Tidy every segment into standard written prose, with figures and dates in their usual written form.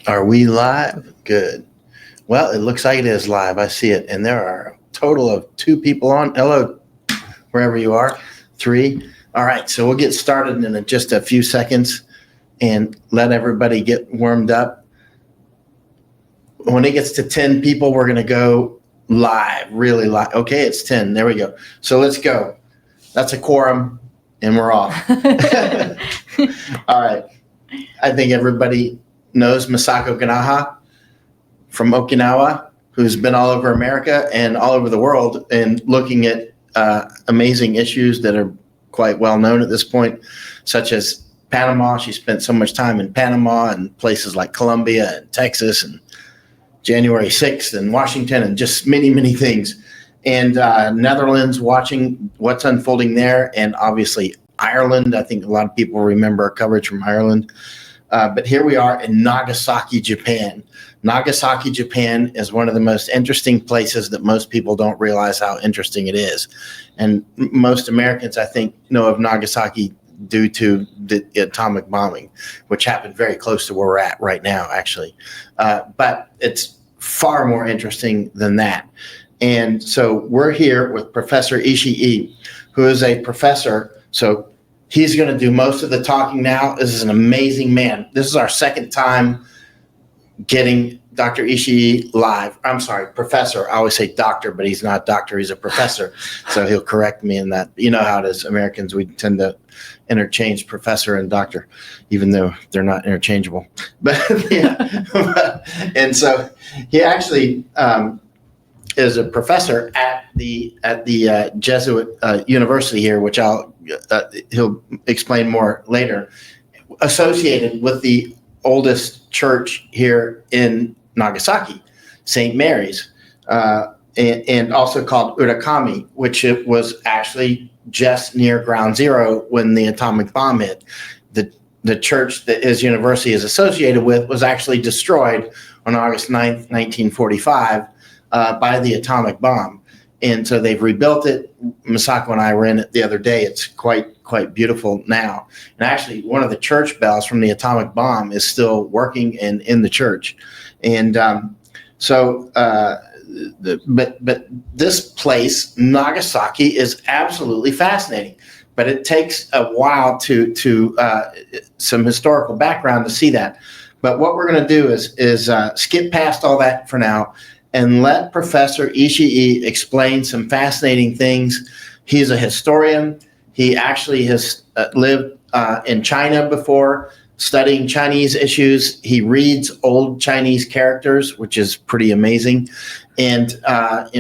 Are we live? Good. Well, it looks like it is live. I see it. And there are a total of 2 people on. Hello, wherever you are. 3. All right. So we'll get started in just a few seconds and let everybody get warmed up. When it gets to 10 people, we're going to go live, really live. Okay, it's 10. There we go. So let's go. That's a quorum, and we're off. All right. I think everybody knows Masako Kanaha from Okinawa, who's been all over America and all over the world and looking at amazing issues that are quite well known at this point, such as Panama. She spent so much time in Panama and places like Colombia and Texas and January 6th in Washington and just many, many things. And Netherlands, watching what's unfolding there, and obviously Ireland. I think a lot of people remember our coverage from Ireland. But here we are in Nagasaki, Japan. Nagasaki, Japan is one of the most interesting places that most people don't realize how interesting it is. And most Americans, I think, know of Nagasaki due to the atomic bombing, which happened very close to where we're at right now, actually. But it's far more interesting than that. And so we're here with Professor Ishii, who is a professor. So he's going to do most of the talking now. This is an amazing man. This is our second time getting Dr. Ishii live. I'm sorry, professor. I always say doctor, but he's not a doctor. He's a professor. So he'll correct me in that. You know how it is. Americans, we tend to interchange professor and doctor, even though they're not interchangeable. But yeah, and so he actually is a professor at the Jesuit university here, which he'll explain more later, associated with the oldest church here in Nagasaki, St. Mary's, and also called Urakami, which it was actually just near ground zero when the atomic bomb hit. The church that his university is associated with was actually destroyed on August 9th, 1945 by the atomic bomb. And so they've rebuilt it. Masako and I were in it the other day. It's quite beautiful now. And actually, one of the church bells from the atomic bomb is still working and in the church. And but this place, Nagasaki, is absolutely fascinating. But it takes a while to some historical background to see that. But what we're going to do is skip past all that for now and let Professor Ishii explain some fascinating things. He's a historian. He actually has lived in China before, studying Chinese issues. He reads old Chinese characters, which is pretty amazing, and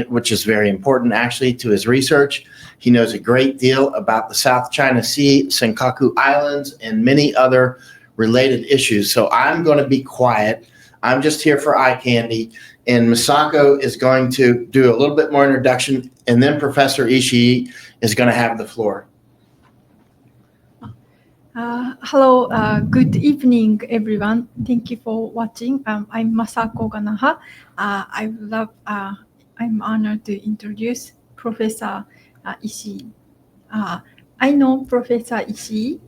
which is very important, actually, to his research. He knows a great deal about the South China Sea, Senkaku Islands, and many other related issues. So I'm going to be quiet. I'm just here for eye candy. And Masako is going to do a little bit more introduction, and then Professor Ishii is going to have the floor. Hello, good evening, everyone. Thank you for watching. I'm Masako Kanaha. I'm honored to introduce Professor Ishii. I know Professor Ishii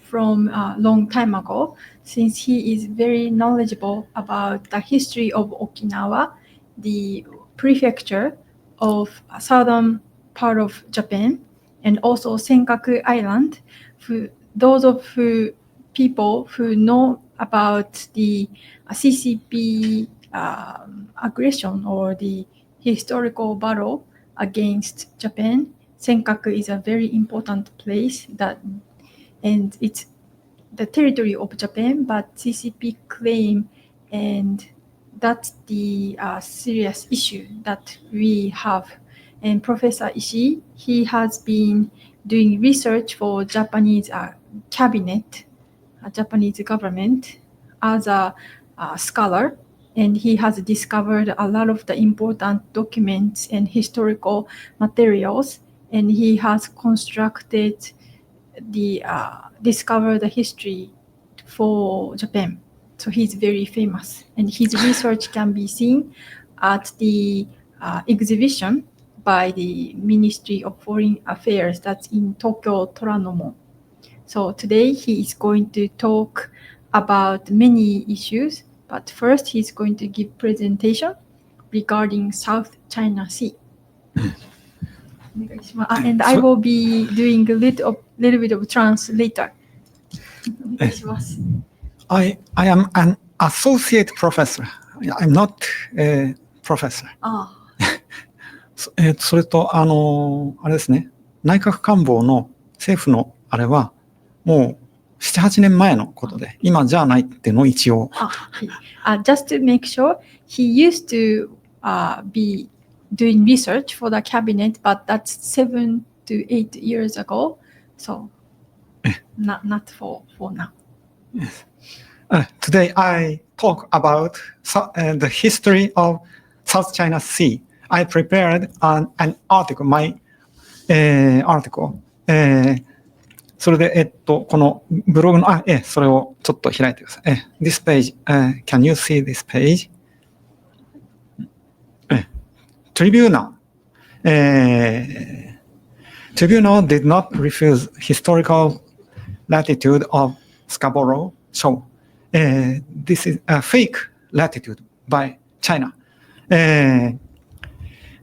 from a long time ago, since he is very knowledgeable about the history of Okinawa, the prefecture of southern part of Japan, and also Senkaku Island. Those of people who know about the CCP aggression or the historical battle against Japan, Senkaku is a very important place and it's the territory of Japan, but CCP claim, and that's the serious issue that we have. And Professor Ishii, he has been doing research for Japanese cabinet, Japanese government, as a scholar, and he has discovered a lot of the important documents and historical materials, and he has discovered the history for Japan. So he's very famous, and his research can be seen at the exhibition by the Ministry of Foreign Affairs that's in Tokyo Toranomo. So today he is going to talk about many issues, but first he's going to give presentation regarding South China Sea. And I will be doing a little bit of translator. I am an associate professor. I'm not a professor. それと、あれですね、内閣官房の政府のあれは、もう7、8年前のことで、今じゃないっていうのを一応。Just to make sure, he used to be doing research for the cabinet, but that's 7 to 8 years ago. So, not for now. Yes. Today I talk about the history of South China Sea. I prepared an article, my article. それで、このブログの、それをちょっと開いてください。This page, can you see this page? Tribunal. Tribunal did not refuse historical latitude of Scarborough Shoal. This is a fake latitude by China.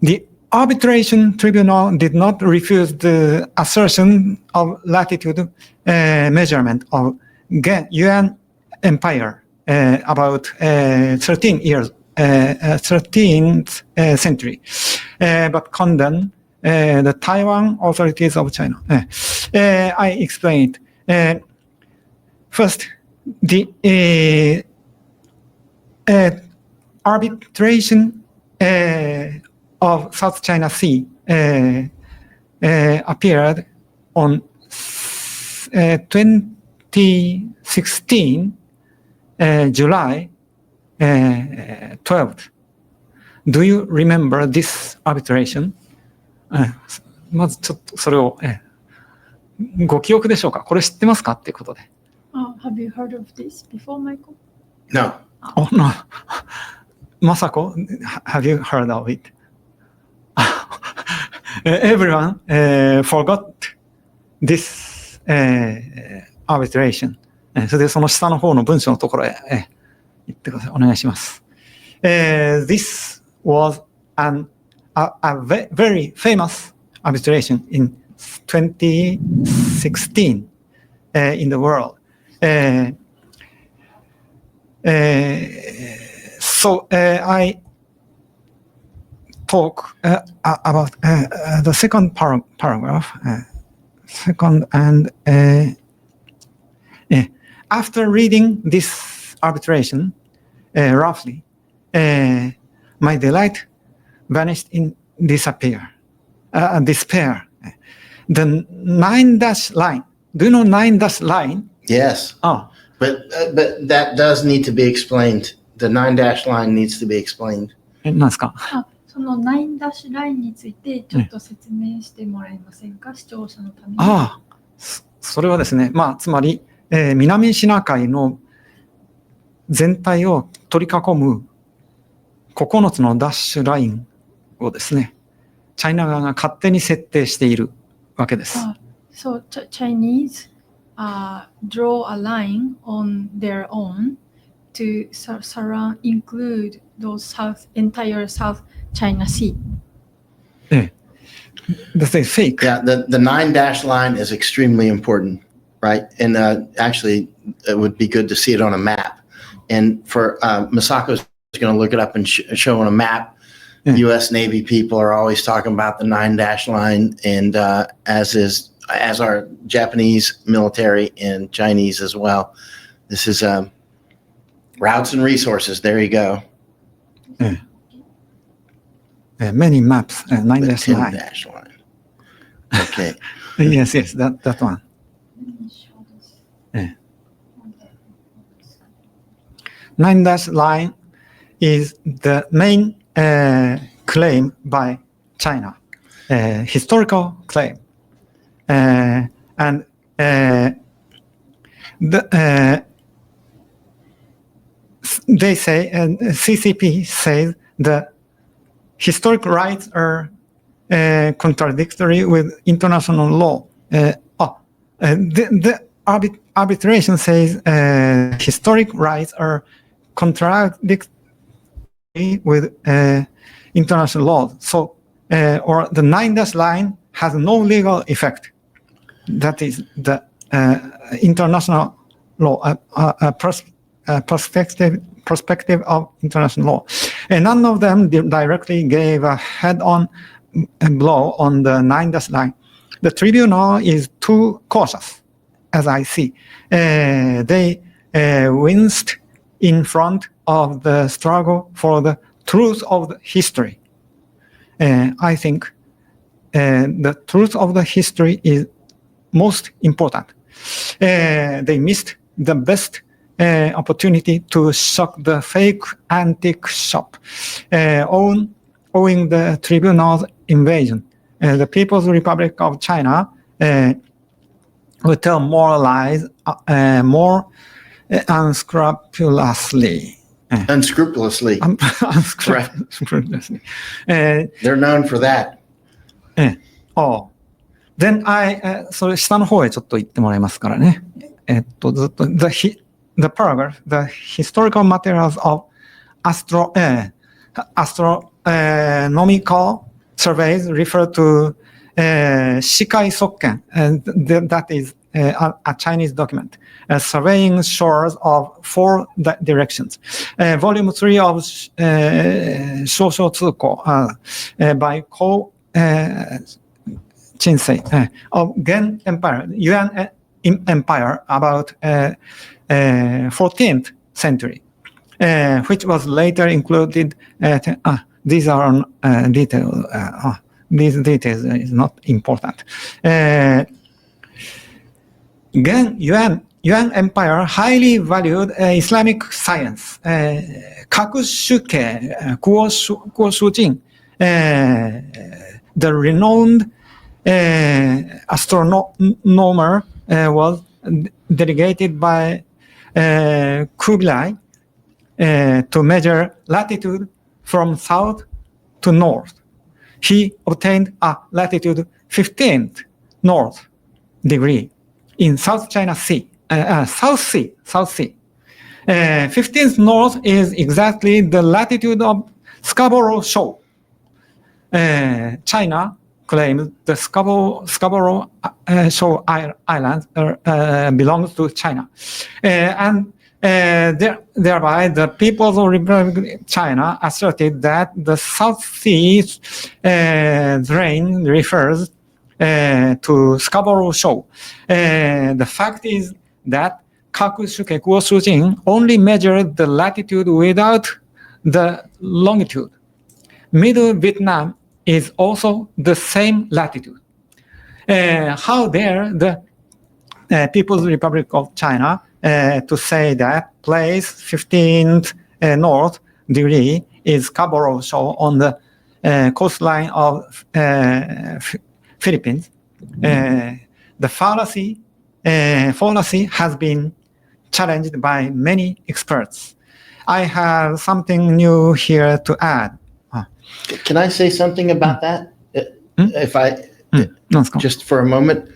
The arbitration tribunal did not refuse the assertion of latitude measurement of Yuan Empire about 13th century, but condemned the Taiwan authorities of China. I explained. First, the arbitration of South China Sea appeared on 2016, July 12th. Do you remember this arbitration? まずちょっとそれを、ご記憶でしょうか？これ知ってますかっていうことで。Have you heard of this before, Michael? No. Oh, no. Masako, have you heard of it? Everyone forgot this arbitration. それでその下の方の文章のところへ言ってください。お願いします。This was a very famous arbitration in 2016 in the world. So I talk about the second paragraph. Second, and after reading this arbitration, roughly, my delight vanished in despair. The 9-dash line. Do you know 9-dash line? Yes. Oh. But that does need to be explained. The 9-dash line needs to be explained. 何ですか？その9ダッシュラインについてちょっと説明してもらえませんか、視聴者のために。それはですね、つまり、南シナ海の全体を取り囲む9つのダッシュラインをですね、チャイナ側が勝手に設定しているわけです。So Chinese draw a line on their own to include those entire South China Sea. That's a fake. Yeah, the 9-dash line is extremely important, right? And actually, it would be good to see it on a map. And for Masako's going to look it up and show on a map. U.S. Navy people are always talking about the 9-dash line, and as are Japanese military and Chinese as well. This is routes and resources. There you go. Many maps. 9-dash line. 10-dash line. Okay. Yes, that one. Yeah. 9-dash line is the main claim by China, historical claim, and they say, and CCP says the historic rights are contradictory with international law. arbitration says historic rights are contradictory with international law. So, or the 9-dash line has no legal effect. That is the international law perspective of international law. And none of them directly gave a head-on blow on the 9-dash line. The tribunal is too cautious, as I see. They winced in front of the struggle for the truth of the history. I think the truth of the history is most important. They missed the best opportunity to shock the fake antique shop, owing the tribunal's invasion. The People's Republic of China will tell more lies more unscrupulously. Unscrupulously. Unscrupulously. They're known for that. Thenそれ下の方へちょっと行ってもらいますからね。ずっと the paragraph, the historical materials of astronomical surveys refer to Shikai Sokken, and that is a Chinese document, surveying shores of 4 directions. Volume 3 of Shōshō Tsuko by Ko Chinsei of Gen Empire, Yuan Empire about 14th century, which was later included. These are details. These details is not important. Yuan Empire highly valued Islamic science. Kakushuke Kuoshujin, the renowned astronomer, was delegated by Kublai to measure latitude from south to north. He obtained a latitude 15th north degree in South China Sea, South Sea. 15th north is exactly the latitude of Scarborough Shoal. China claims the Scarborough Shoal Islands belongs to China, and thereby the People's Republic of China asserted that the South Sea's drain refers to Scarborough Shoal. The fact is that Kakushuke Kuoshujin only measured the latitude without the longitude. Middle Vietnam is also the same latitude. How dare the People's Republic of China to say that place 15th north degree is Scarborough Shoal on the coastline of Philippines. The fallacy has been challenged by many experts. I have something new here to add. Can I say something about that? If I just for a moment.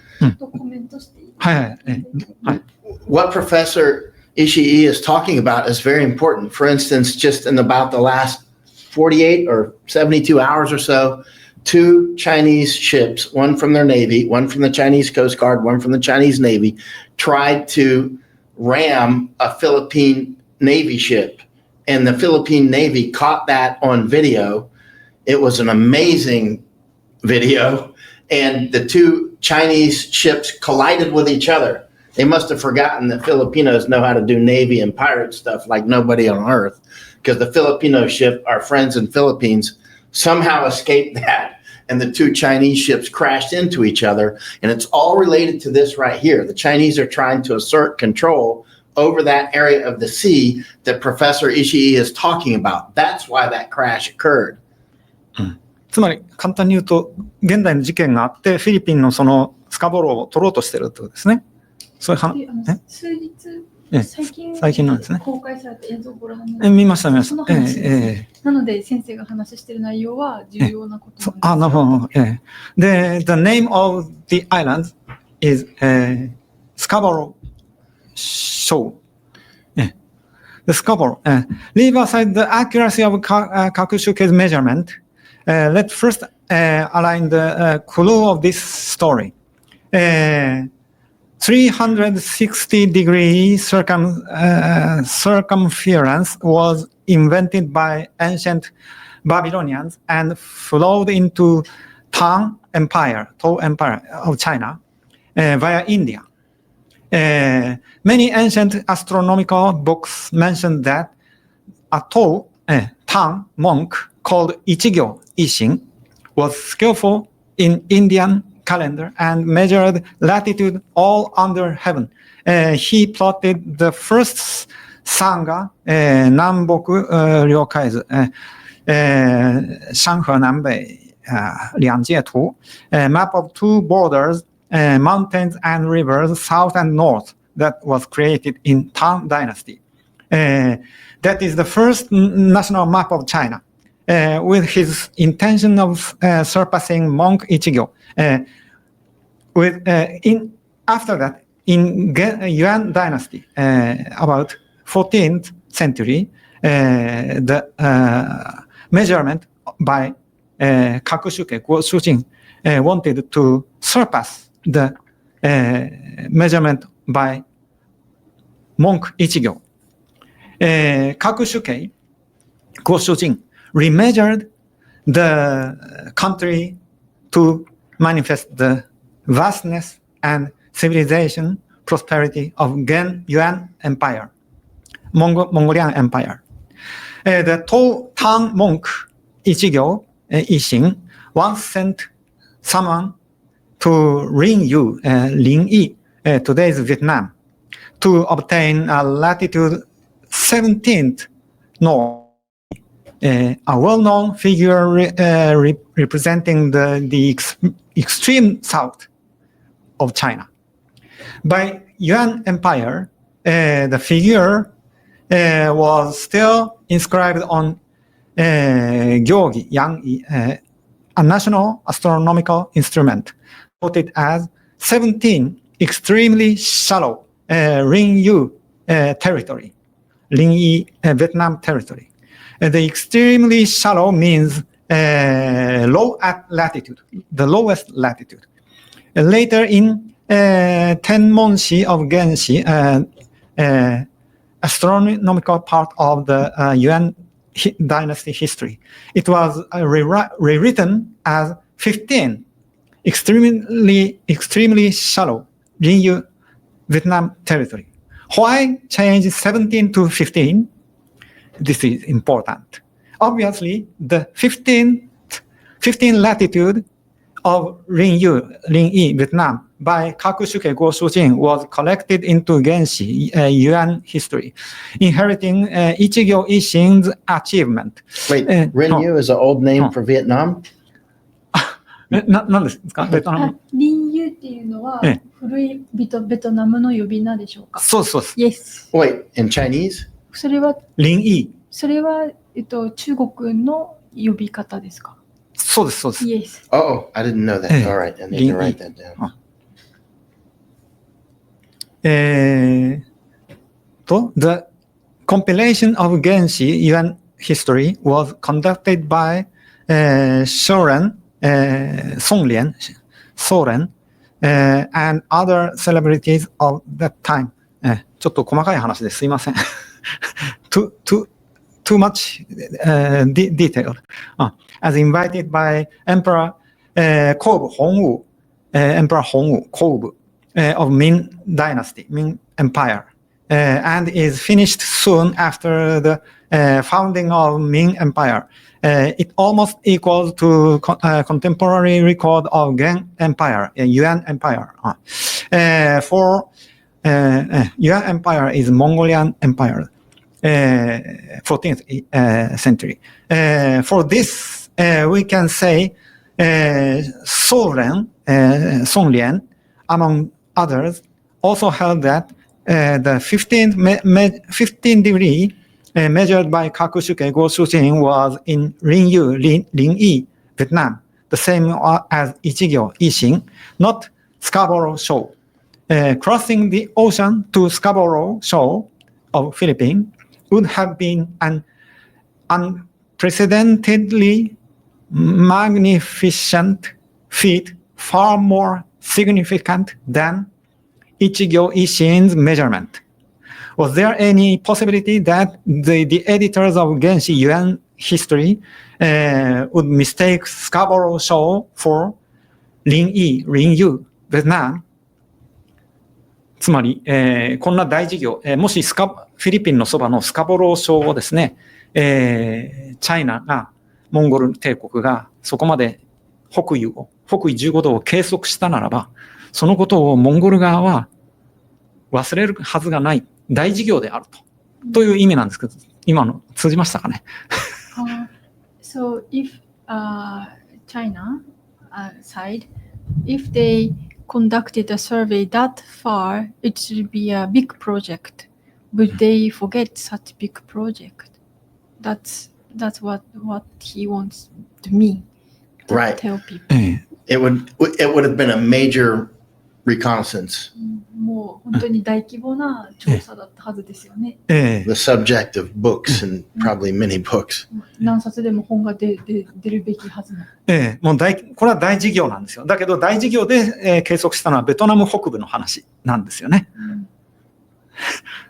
What Professor Ishii is talking about is very important. For instance, just in about the last 48 or 72 hours or so, 2 Chinese ships, one from their Navy, one from the Chinese Coast Guard, one from the Chinese Navy, tried to ram a Philippine Navy ship. And the Philippine Navy caught that on video. It was an amazing video. And the 2 Chinese ships collided with each other. They must have forgotten that Filipinos know how to do Navy and pirate stuff like nobody on earth, because the Filipino ship, our friends in Philippines, somehow escaped that, and the 2 Chinese ships crashed into each other. And it's all related to this right here. The Chinese are trying to assert control over that area of the sea that Professor Ishii is talking about. That's why that crash occurred. つまり簡単に言うと、現代の事件があって、フィリピンのそのスカボローを取ろうとしてるってことですね。そういう話。数日最近なんですね。公開された映像をご覧に見ました。なので先生が話している内容は重要なことなんです。なるほど。The name of the island is Scarborough Shoal. The Scarborough. Leave aside the accuracy of Kakushuke's measurement. Let's first align the clue of this story. 360-degree circumference was invented by ancient Babylonians and flowed into Tang Empire of China via India. Many ancient astronomical books mention that a Tang monk called Ichigyo Ishin was skillful in Indian calendar and measured latitude all under heaven. He plotted the first Sangha, Namboku Ryokaizu, Shanghe Nanbei Lianjie Tu, map of two borders, mountains and rivers, south and north, that was created in Tang Dynasty. That is the first national map of China, with his intention of surpassing monk Ichigyo. After that, in Yuan Dynasty, about 14th century, the measurement by Kakushuke, Guo Shujin, wanted to surpass the measurement by monk Ichigyo. Kakushuke, Guo Shujin, remeasured the country to manifest the vastness and civilization, prosperity of Yuan Empire, Mongolian Empire. The Tang monk Ichigyo Ishin once sent someone to Linyi, today's Vietnam, to obtain a latitude 17th north. A well-known figure representing the extreme south of China. By Yuan Empire, the figure was still inscribed on Gyogi, Yang, a national astronomical instrument, quoted as 17 extremely shallow Ringyu territory, Linyi Vietnam territory. The extremely shallow means low at latitude, the lowest latitude. Later in Tenmonshi of Genshi, astronomical part of the Yuan dynasty history, it was rewritten as 15 extremely shallow Ringyu Vietnam territory. Why change 17 to 15? This is important. Obviously, the 15 latitude of Linyi, Vietnam, by Kakushuke Guo Shujin was collected into Genshi, Yuan history, inheriting Ichigyo Ishin's achievement. Wait, Rinyu is an old name for Vietnam? 何ですかベトナム。林遊っていうのは古いベトナムの呼び名でしょうか。そうそうです。Yes。Wait, in Chinese? それは林それは中国の呼び方ですか。そうですそうです。Yes。Oh, I didn't know that. All right, I need to write that down. The compilation of Genshi Yuan history was conducted by Soren, Songlian, and other celebrities of that time. ちょっと細かい話ですいません。too much detailed. As invited by Emperor Kobu Hongwu, Emperor Hongwu, Kobu, of Ming Dynasty, Ming Empire, and is finished soon after the founding of Ming Empire. It almost equals to contemporary record of Gen Empire, Yuan Empire. For Yuan Empire is Mongolian Empire, 14th century. For this, we can say Songlian, among others, also held that the 15 degree measured by Kakushuke Guo Shujin was in Linyi, Vietnam, the same as Ichigyo Ishin, not Scarborough Shoal. Crossing the ocean to Scarborough Shoal of Philippines would have been an unprecedentedly magnificent feat, far more significant than Ichigyo Ishin's measurement. Was there any possibility that the editors of Genshi Yuan history would mistake Scarborough Shoal for Ring Yu, Vietnam?つまり、こんな大事業、もしフィリピンのそばのスカボロー礁をですね、チャイナが、モンゴル帝国がそこまで北緯15度を計測したならば、そのことをモンゴル側は忘れるはずがない大事業であるという意味なんですけど、今の通じましたかね。So if China side, if they conducted a survey that far, it should be a big project. But they forget such big project. That's what he wants me to Right. tell people. It would have been a major reconnaissance. もう本当に大規模な調査だったはずですよね。The subject of books and probably many books. 何冊でも本が出るべきはずの。もうこれは大事業なんですよ。だけど大事業で、計測したのはベトナム北部の話なんですよね。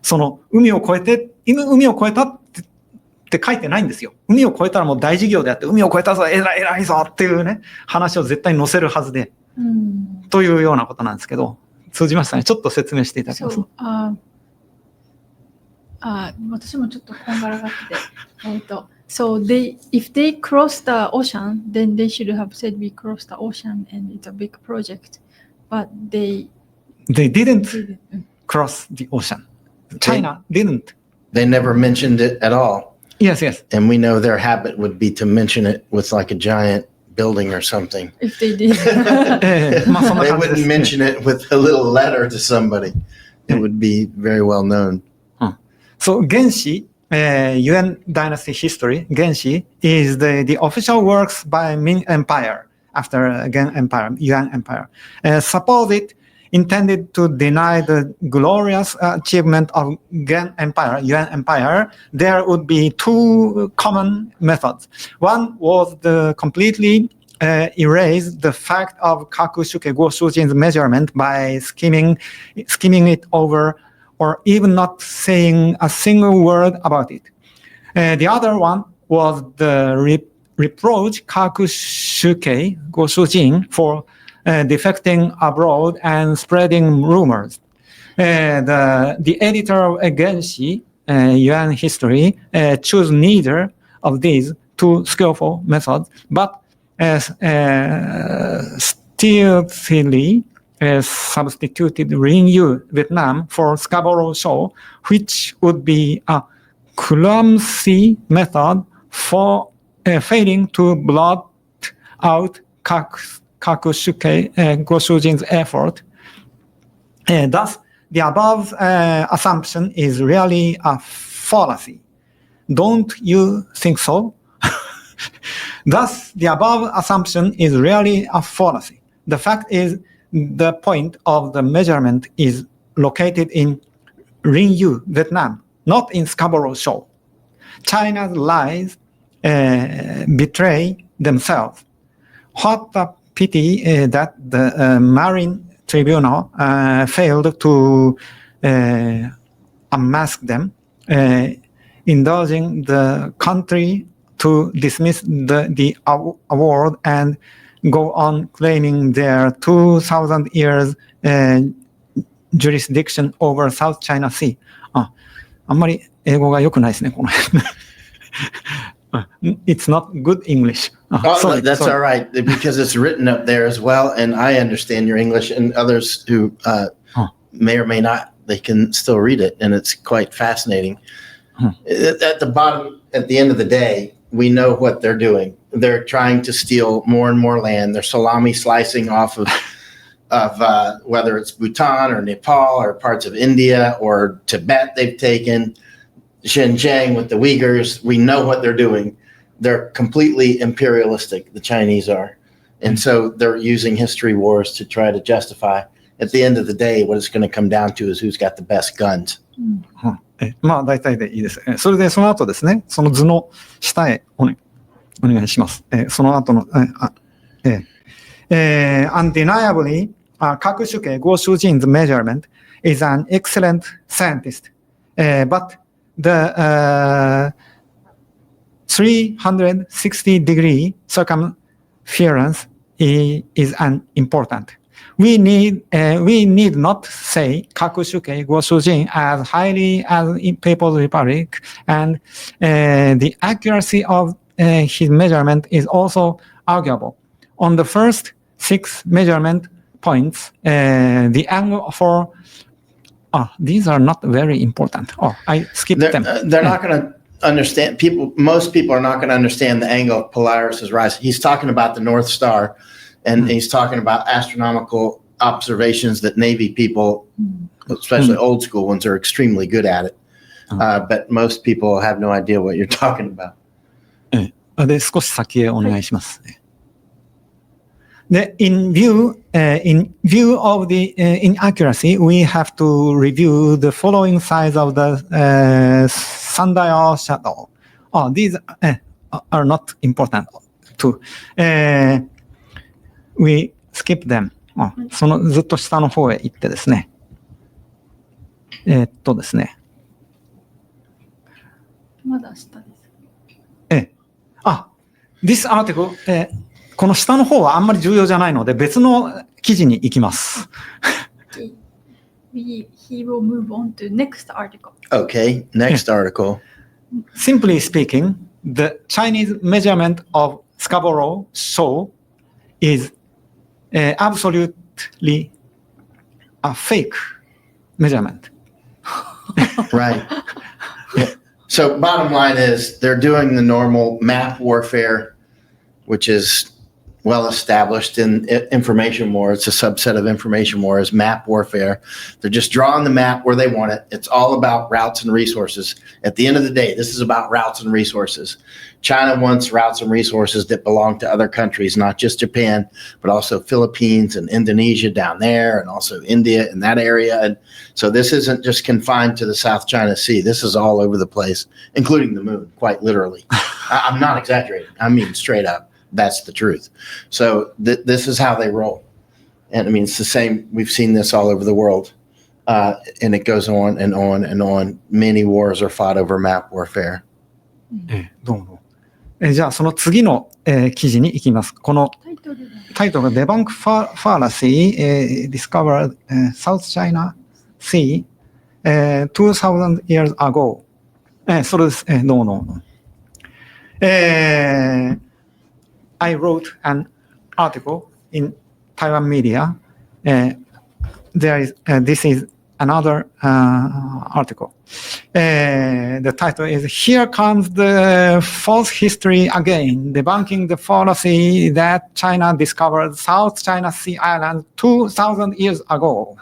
その海を越えたって書いてないんですよ。海を越えたらもう大事業であって、海を越えたぞ、偉いぞっていうね、話を絶対載せるはずで、というようなことなんですけど、通じましたね。ちょっと説明していただけますか。私もちょっとこんがらがって、So if they cross the ocean, then they should have said we crossed the ocean and it's a big project. But they didn't cross the ocean. China didn't. They never mentioned it at all. Yes. And we know their habit would be to mention it with like a giant building or something. If they did. They wouldn't mention it with a little letter to somebody. It would be very well known. So Genshi, Yuan dynasty history, Genshi is the official works by Ming Empire after Yuan Empire. Suppose it intended to deny the glorious achievement of Yuan Empire, there would be two common methods. One was the completely erase the fact of Kakushuke Goshujin's measurement by skimming it over or even not saying a single word about it. The other one was the reproach Kakushuke Goshujin for defecting abroad and spreading rumors. The editor of Genshi Yuan history chose neither of these two skillful methods, but stealthily substituted Ring Yu, Vietnam, for Scarborough Shoal, which would be a clumsy method for failing to blot out Kakushuke Goshujin's effort. Thus, the above assumption is really a fallacy. Don't you think so? Thus, the above assumption is really a fallacy. The fact is, the point of the measurement is located in Ring Yu, Vietnam, not in Scarborough Shoal. China's lies betray themselves. What a pity that the Marine Tribunal failed to unmask them, indulging the country to dismiss the award and go on claiming their 2,000 years jurisdiction over South China Sea. あんまり英語が良くないですね、この辺。It's not good English. Sorry. All right, because it's written up there as well, and I understand your English, and others who may or may not, they can still read it, and it's quite fascinating. At the bottom, at the end of the day, we know what they're doing. They're trying to steal more and more land. They're salami slicing off of whether it's Bhutan or Nepal or parts of India or Tibet they've taken, Xinjiang with the Uyghurs. We know what they're doing. They're completely imperialistic, the Chinese are. And so they're using history wars to try to justify. At the end of the day, what it's going to come down to is who's got the best guns. まあ大体でいいです。それでその後ですね、その図の下へお願いします。その後の、undeniably, 各種家ゴシュジン 's measurement is an excellent scientist, but the 360-degree circumference is unimportant. We need not say 各種家ご主人 as highly as in People's Republic, and the accuracy of his measurement is also arguable. On the first 6 measurement points, the angle for these are not very important. I skipped them. They're not going to understand. Most people are not going to understand the angle of Polaris's rise. He's talking about the North Star. And he's talking about astronomical observations that Navy people, especially old school ones, are extremely good at it. But most people have no idea what you're talking about. で、少し先へお願いします。で、in view of the inaccuracy, we have to review the following sides of the sundial shadow. These are not important too. We skip them. そのずっと下の方へ行ってですね。ですね。まだ下です。This article、この下の方はあんまり重要じゃないので別の記事に行きます。He will move on to next article. Okay, next article. Simply speaking, the Chinese measurement of Scarborough Shoal is absolutely a fake measurement. Right. So bottom line is they're doing the normal map warfare, which is well established in information war. It's a subset of information war, is map warfare. They're just drawing the map where they want it. It's all about routes and resources. At the end of the day, this is about routes and resources. China wants routes and resources that belong to other countries, not just Japan, but also Philippines and Indonesia down there, and also India in that area. And so this isn't just confined to the South China Sea. This is all over the place, including the moon, quite literally. I'm not exaggerating. I mean, straight up. That's the truth. So this is how they roll. And I mean, it's the same. We've seen this all over the world. And it goes on and on and on. Many wars are fought over map warfare. どうも。じゃあその次の、記事に行きます。このタイトルが Debunk Fallacy, Discovered South China Sea 2000 years ago. それです。どうも。I wrote an article in Taiwan media. This is another article. The title is "Here Comes the False History Again: Debunking the Fallacy that China Discovered South China Sea Island 2,000 years ago."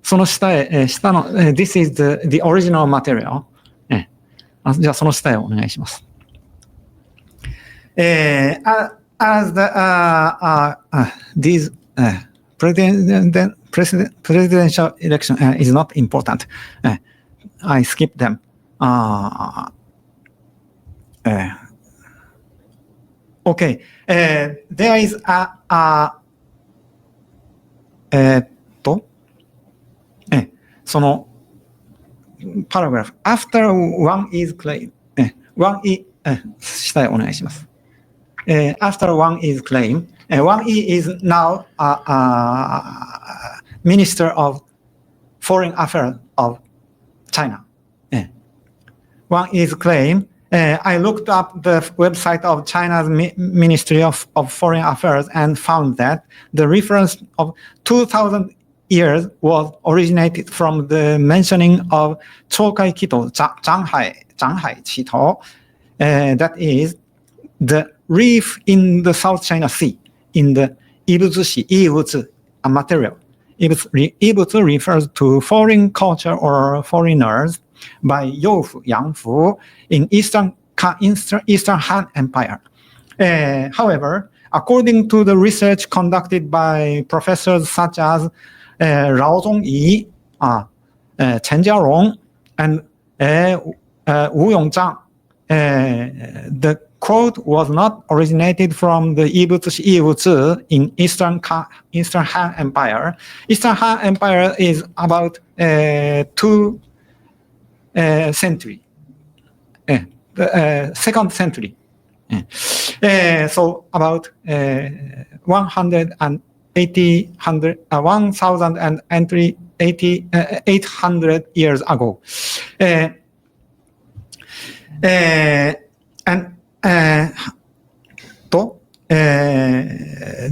その下へ、下の、This is the original material. じゃあその下へお願いします。As the these presidential election is not important, I skip them. Okay, there is a そのparagraph after one is claimed,下へお願いします。After one is claimed, one is now Minister of Foreign Affairs of China. One is claimed. I looked up the website of China's Ministry of Foreign Affairs and found that the reference of 2,000 years was originated from the mentioning of Chokai Kito, Shanghai Chito, that is the reef in the South China Sea, in the Ibutsu, Ibutsu, a material. Ibutsu refers to foreign culture or foreigners by Youfu, Yangfu in eastern Eastern Han Empire. However, according to the research conducted by professors such as Rao Zhongyi, Chen Jiarong, and Wu Yongzhang, the quote was not originated from the Yibutsu in Eastern Han Empire. Eastern Han Empire is about 2 century, the second century. So about 1,800 years ago.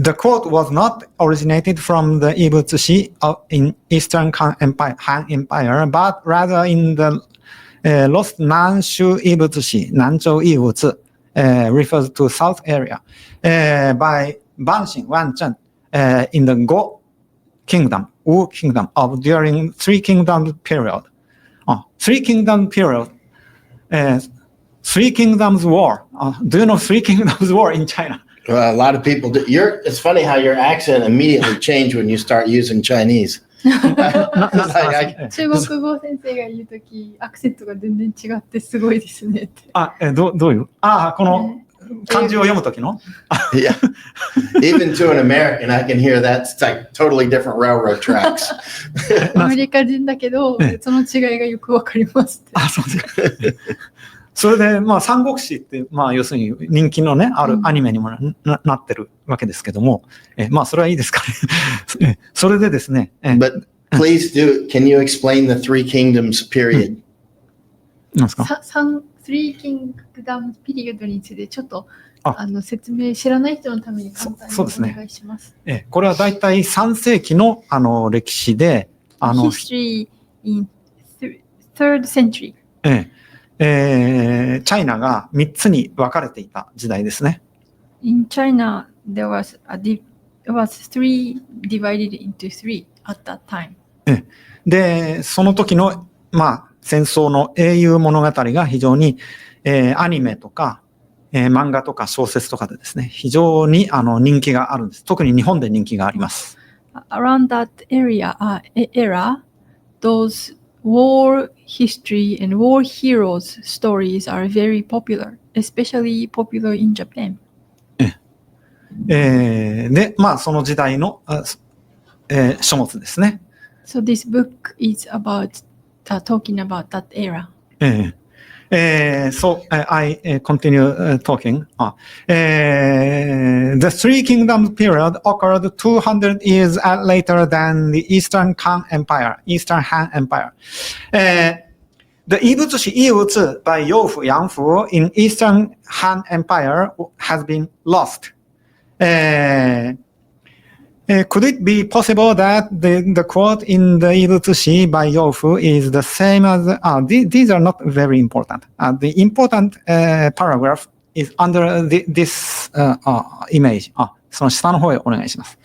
The quote was not originated from the Yibutsu in Eastern Han Empire, but rather in the lost Nanshu Yibutsu, Nanzhou Yibutsu, refers to south area, by Banxing Wanzheng in the Go Kingdom, Wu Kingdom of during Three Kingdoms period. Three Kingdoms period. Three Kingdoms War. Do you know Three Kingdoms War in China? Well, a lot of people do. It's funny how your accent immediately changed when you start using Chinese. 中国語先生が言うとき、アクセントが全然違ってすごいですねって。どういうこの漢字を読むときの Yeah. Even to an American, I can hear that. It's like totally different railroad tracks. アメリカ人だけど、その違いがよくわかりますって。そうですか。それで、三国志って、要するに人気のね、あるアニメにも なってるわけですけども、それはいいですかね。それでですね。But please do, can you explain the Three Kingdoms period? 何ですかThree Kingdoms ピリオドについてちょっと説明、知らない人のために簡単にお願いします。これはだいたい3世紀の歴史で、History in third century。チャイナが3つに分かれていた時代ですね。In China, there was three divided into three at that time. で、その時の、戦争の英雄物語が非常に、アニメとか、漫画とか小説とかでですね、非常に人気があるんです。特に日本で人気があります。Around that era, those war history and war heroes stories are very popular, especially popular in Japan. で、その時代の、書物ですね。So this book is about talking about that era. So I continue talking. The Three Kingdoms period occurred 200 years later than the Eastern Han Empire. The Yibutsu by Youfu Yangfu in Eastern Han Empire has been lost. Could it be possible that the quote in the Yibutsu by Youfu is the same as... these are not very important. The important paragraph is under this image. その下の方へお願いします。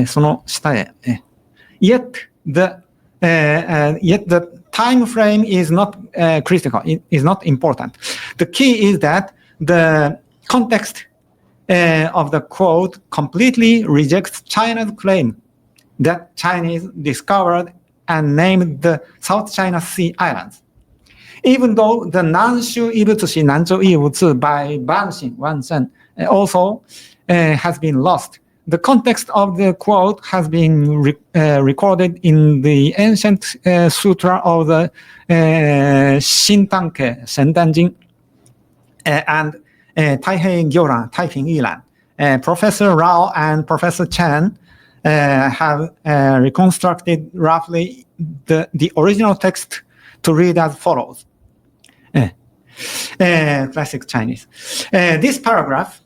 その下へ。Yet the time frame is not critical. It is not important. The key is that the context of the quote completely rejects China's claim that Chinese discovered and named the South China Sea Islands. Even though the Nanshu Yibutsu, Nanzhou Yibutsu by Banxing Wanzheng also has been lost, the context of the quote has been recorded in the ancient sutra of the Shintanke, Sendanjin, and Taihei Gyoran, Taiping Yilan. Professor Rao and Professor Chen have reconstructed roughly the original text to read as follows. Classic Chinese. This paragraph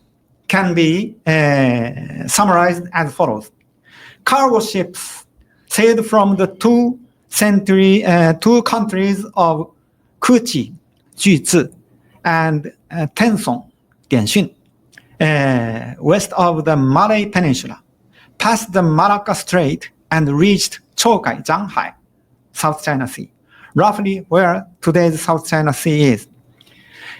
can be summarized as follows. Cargo ships sailed from the two countries of Kuchi, Juzi, and Tensong, Dianxun, west of the Malay Peninsula, passed the Malacca Strait and reached Chokai, Zhanghai, South China Sea, roughly where today's South China Sea is.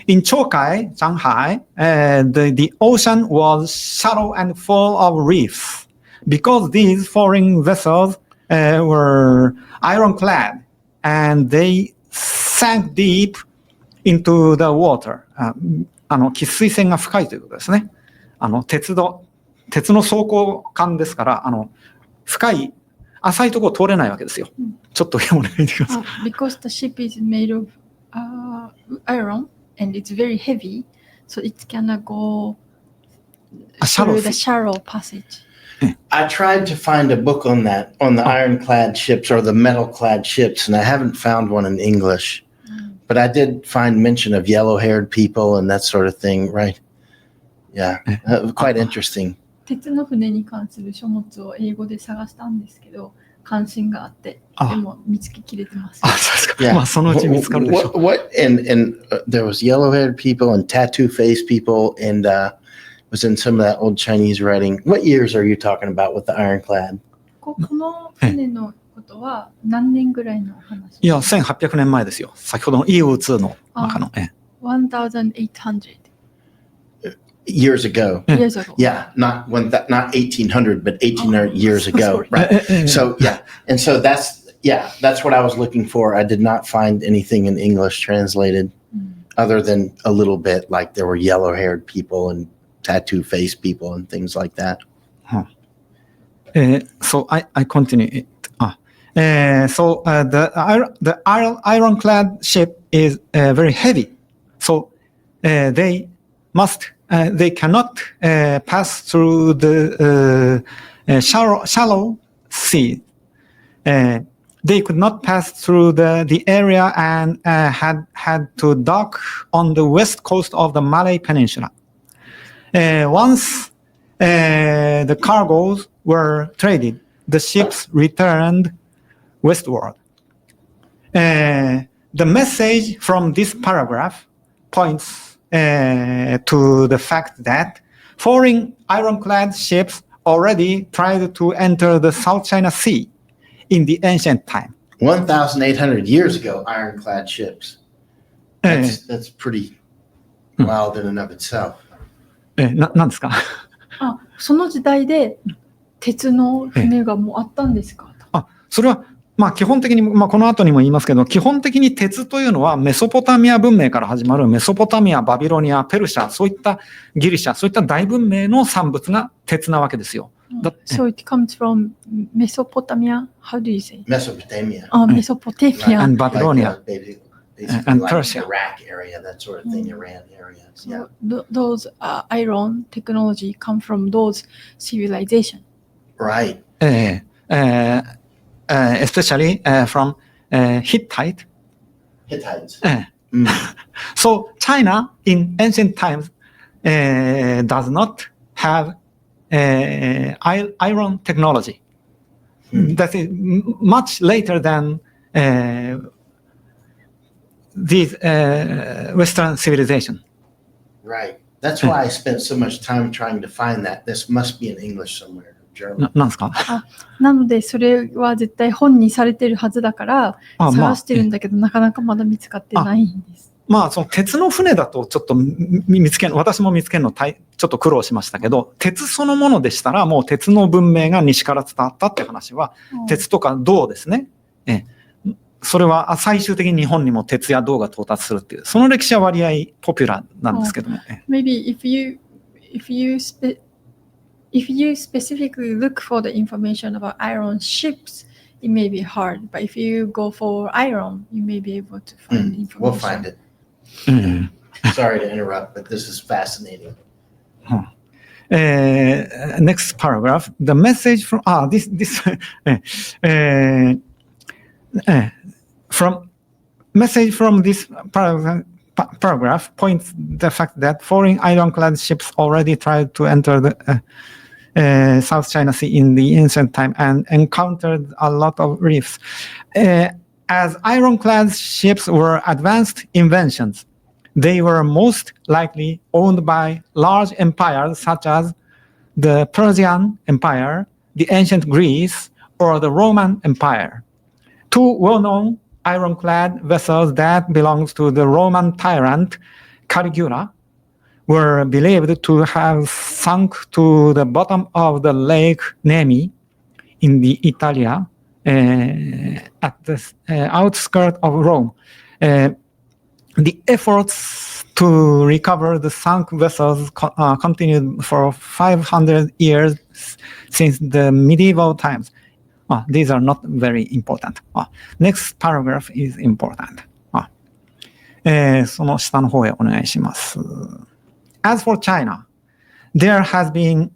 in Chokai, Shanghai, the ocean was shallow and full of reefs because these foreign vessels were ironclad and they sank deep into the water. 喫水線が深いということですね。鉄の走行管ですから、深い、浅いところ通れないわけですよ。ちょっとお願いできますか。Because the ship is made of iron and it's very heavy, so it cannot go through the shallow passage. I tried to find a book on that, on the ironclad ships or the metal-clad ships, and I haven't found one in English. But I did find mention of yellow-haired people and that sort of thing, right? Yeah, quite interesting. 鉄の船に関する書物を英語で探したんですけど、関心があって、でも見つけきれてません。そうですか。まあそのうち見つかるでしょう。And there was yellow-haired people and tattoo-faced people, and was in some of that old Chinese writing. What years are you talking about with the ironclad? この船のことは何年ぐらいの話？いや、1800年前ですよ。先ほどの EU2 の中の。1800 years ago. Years ago. Yeah, not 1800, but 1800 years ago. Right. So yeah, and so that's what I was looking for. I did not find anything in English translated, other than a little bit, like there were yellow-haired people and tattoo-faced people and things like that. So I continue it. So the ironclad ship is very heavy. So they cannot pass through the shallow sea. They could not pass through the area and had to dock on the west coast of the Malay Peninsula. Once the cargoes were traded, the ships returned westward. The message from this paragraph points to the fact that foreign ironclad ships already tried to enter the South China Sea in the ancient time. 1,800 years ago, ironclad ships. That's pretty wild in and of itself. 何ですか？その時代で鉄の船がもうあったんですか？それは基本的に、この後にも言いますけど、基本的に鉄というのはメソポタミア文明から始まるメソポタミア、バビロニア、ペルシャ、そういったギリシャ、そういった大文明の産物が鉄なわけですよ。So it comes from Mesopotamia. How do you say? Mesopotamia. Mesopotamia. And Babylonia. And Persia. Iraq area, that sort of thing, Iran area. So those iron technology come from those civilizations. Right. Especially from Hittites. So China in ancient times does not have iron technology. That is much later than these Western civilization. Right. That's why I spent so much time trying to find that. This must be in English somewhere. なんですか？なのでそれは絶対本にされてるはずだから探してるんだけど、なかなかまだ見つかってないんです。その鉄の船だとちょっと私も見つけるのちょっと苦労しましたけど、鉄そのものでしたらもう鉄の文明が西から伝わったって話は、鉄とか銅ですね。それは最終的に日本にも鉄や銅が到達するっていう、その歴史は割合ポピュラーなんですけども。Maybe if you specifically look for the information about iron ships, it may be hard. But if you go for iron, you may be able to find information. We'll find it. Sorry to interrupt, but this is fascinating. Next paragraph. The message from message from this paragraph points the fact that foreign ironclad ships already tried to enter the South China Sea in the ancient time and encountered a lot of reefs. As ironclad ships were advanced inventions, they were most likely owned by large empires such as the Persian Empire, the ancient Greece, or the Roman Empire. Two well-known ironclad vessels that belonged to the Roman tyrant Caligula were believed to have sunk to the bottom of the lake Nemi in the Italia at the outskirts of Rome. The efforts to recover the sunk vessels continued for 500 years since the medieval times. These are not very important. Next paragraph is important. その下の方へお願いします。As for China, there has been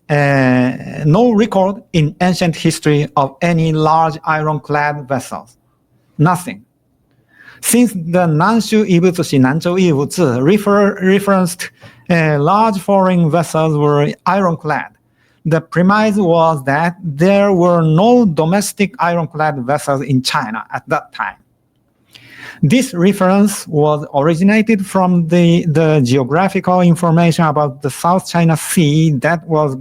no record in ancient history of any large ironclad vessels. Nothing. Since the Nanshu Ibutsushi, Nanzhou Ibutsu referenced large foreign vessels were ironclad, the premise was that there were no domestic ironclad vessels in China at that time. This reference was originated from the geographical information about the South China Sea that was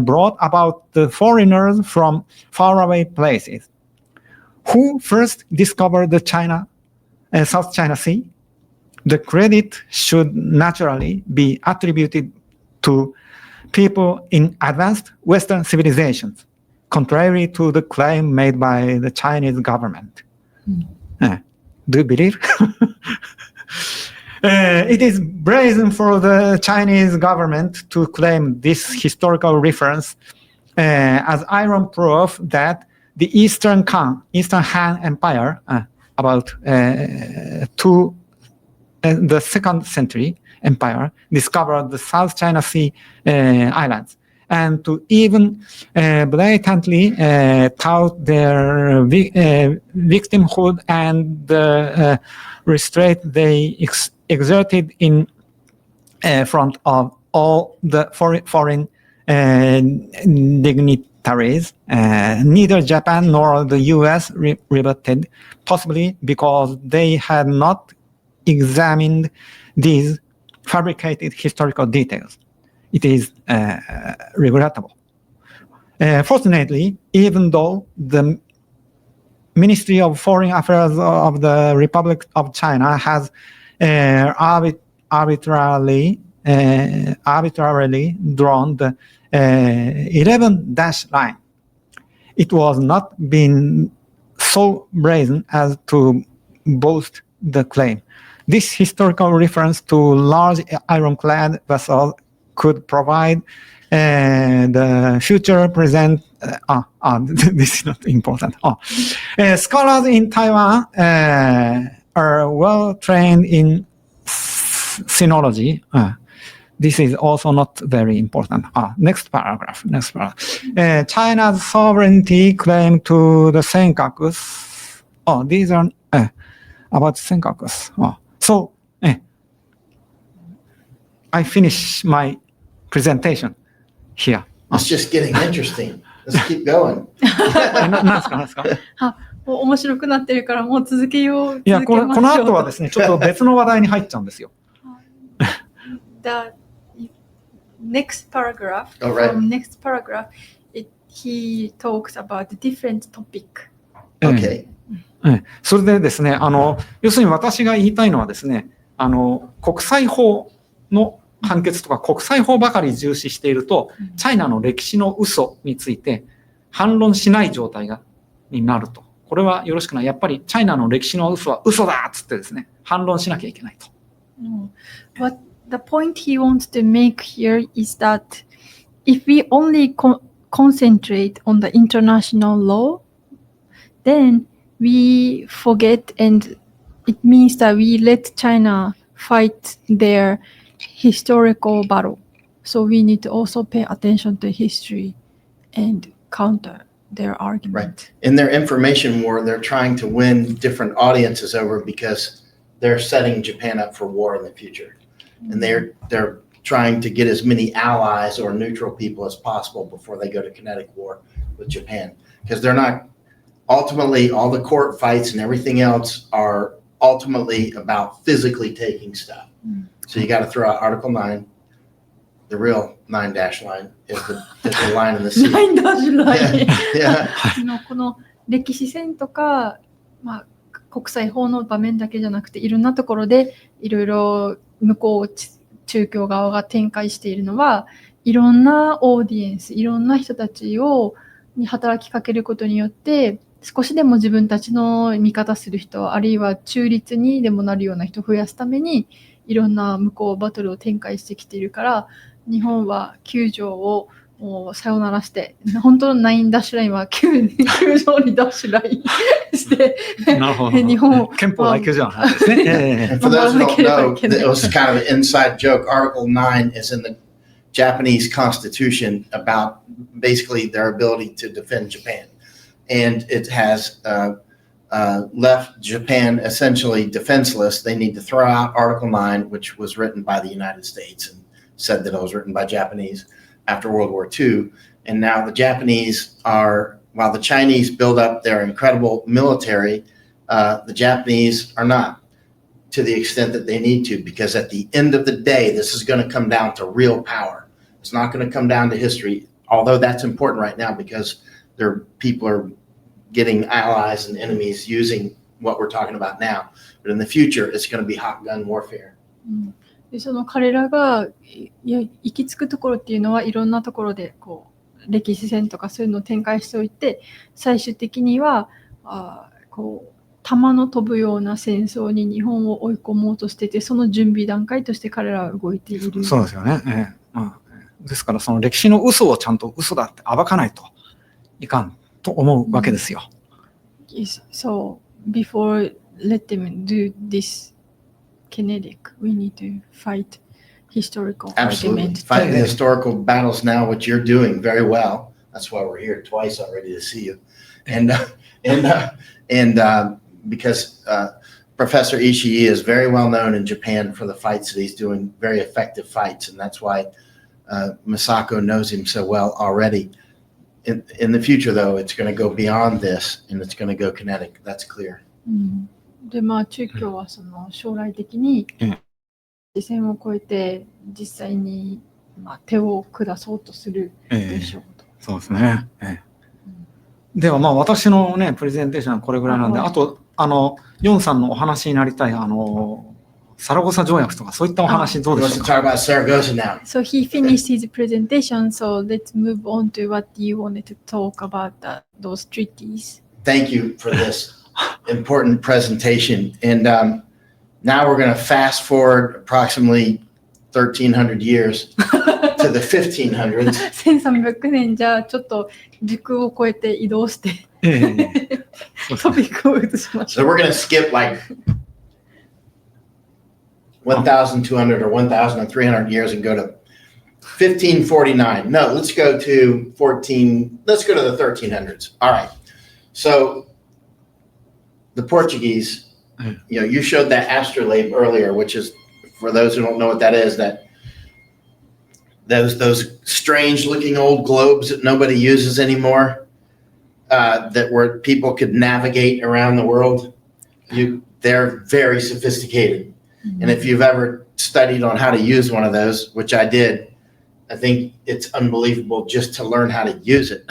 brought about the foreigners from faraway places. Who first discovered the South China Sea? The credit should naturally be attributed to people in advanced Western civilizations, contrary to the claim made by the Chinese government. Do you believe? It is brazen for the Chinese government to claim this historical reference as iron proof that the Eastern Han Empire, about the 2nd century empire, discovered the South China Sea islands, and to even blatantly tout their victimhood and the restraint they exerted in front of all the foreign dignitaries. Neither Japan nor the US rebutted, possibly because they had not examined these fabricated historical details. It is regrettable. Fortunately, even though the Ministry of Foreign Affairs of the Republic of China has arbitrarily drawn the 11-dash line, it was not been so brazen as to boast the claim. This historical reference to large ironclad vessels could provide the future present. This is not important. Scholars in Taiwan are well trained in sinology. This is also not very important. Next paragraph. China's sovereignty claim to the Senkakus. These are about Senkakus. So I finish my presentation here. It's just getting interesting. Let's keep going. 何ですかもう面白くなってるからもう続けよう。いや、こ続けましょうの後はですね、ちょっと別の話題に入っちゃうんですよ。The next paragraph, Oh, right. from next paragraph, he talks about a different topic. Okay. それでですね、要するに私が言いたいのはですね、国際法の判決とか国際法ばかり重視していると、チャイナの歴史の嘘について反論しない状態になると。これはよろしくない。やっぱりチャイナの歴史の嘘は嘘だっつってですね、反論しなきゃいけないと。What the point he wants to make here is that if we only concentrate on the international law, then we forget, and it means that we let China fight their historical battle. So we need to also pay attention to history and counter their argument. Right. In their information war, they're trying to win different audiences over because they're setting Japan up for war in the future. And they're trying to get as many allies or neutral people as possible before they go to kinetic war with Japan. Because they're not, ultimately, all the court fights and everything else are ultimately about physically taking stuff. So you got to throw out Article 9. The real 9-dash line is the line in the sea. 9-dash line. Yeah. この歴史戦とか、国際法の場面だけじゃなくていろんなところでいろいろ向こう中共側が展開しているのは、いろんなオーディエンス、いろんな人たちに働きかけることによって、少しでも自分たちの味方する人、あるいは中立にでもなるような人を増やすために、いろんな向こうバトルを展開してきているから、日本は9条をもうさよならして、本当の9ダッシュラインは 9条にダッシュラインして、なるほど。日本憲法第9条の話ですね。And for those who don't know, it was kind of an inside joke. Article 9 is in the Japanese Constitution about basically their ability to defend Japan. And it has left Japan essentially defenseless. They need to throw out Article 9, which was written by the United States and said that it was written by Japanese after World War II. And now the Japanese are, while the Chinese build up their incredible military, the Japanese are not to the extent that they need to, because at the end of the day, this is going to come down to real power. It's not going to come down to history, although that's important right now because their people are getting allies and enemies using what we're talking about now. But in the future, it's going to be hot gun warfare. でその彼らが行き着くところっていうのはいろんなところでこう歴史戦とかそういうのを展開しておいて、最終的にはこう弾の飛ぶような戦争に日本を追い込もうとしてて、その準備段階として彼らは動いている。そうですよね。ですからその歴史の嘘をちゃんと嘘だって暴かないといかんと思うわけですよ。So before let them do this kinetic, we need to fight historical Absolutely. argument. Fighting the historical battles now, which you're doing very well. That's why we're here twice already to see you. And because Professor Ishii is very well known in Japan for the fights that he's doing, very effective fights. And that's why Masako knows him so well already. In the future, though, it's going to go beyond this and it's going to go kinetic. That's clear. で中共はその将来的に視線を超えて実際に手を下そうとするでしょうと。そうですね。では私のねプレゼンテーションはこれぐらいなんで、あとヨンさんのお話になりたいサラゴサ条約とかそういったお話どうでしょうか。So he finished his presentation, so let's move on to what you wanted to talk about those treaties. Thank you for this important presentation. And now we're going to fast forward approximately 1,300 years to the 1500s. 1300年じゃちょっと時空を超えて移動してトピックを移しましょう。So we're going to skip like 1,200 or 1,300 years and go to 1549. No, let's go to the 1300s. All right. So the Portuguese, you showed that astrolabe earlier, which is, for those who don't know what that is, that those strange looking old globes that nobody uses anymore, that where people could navigate around the world. They're very sophisticated. And if you've ever studied on how to use one of those, which I did, I think it's unbelievable just to learn how to use it.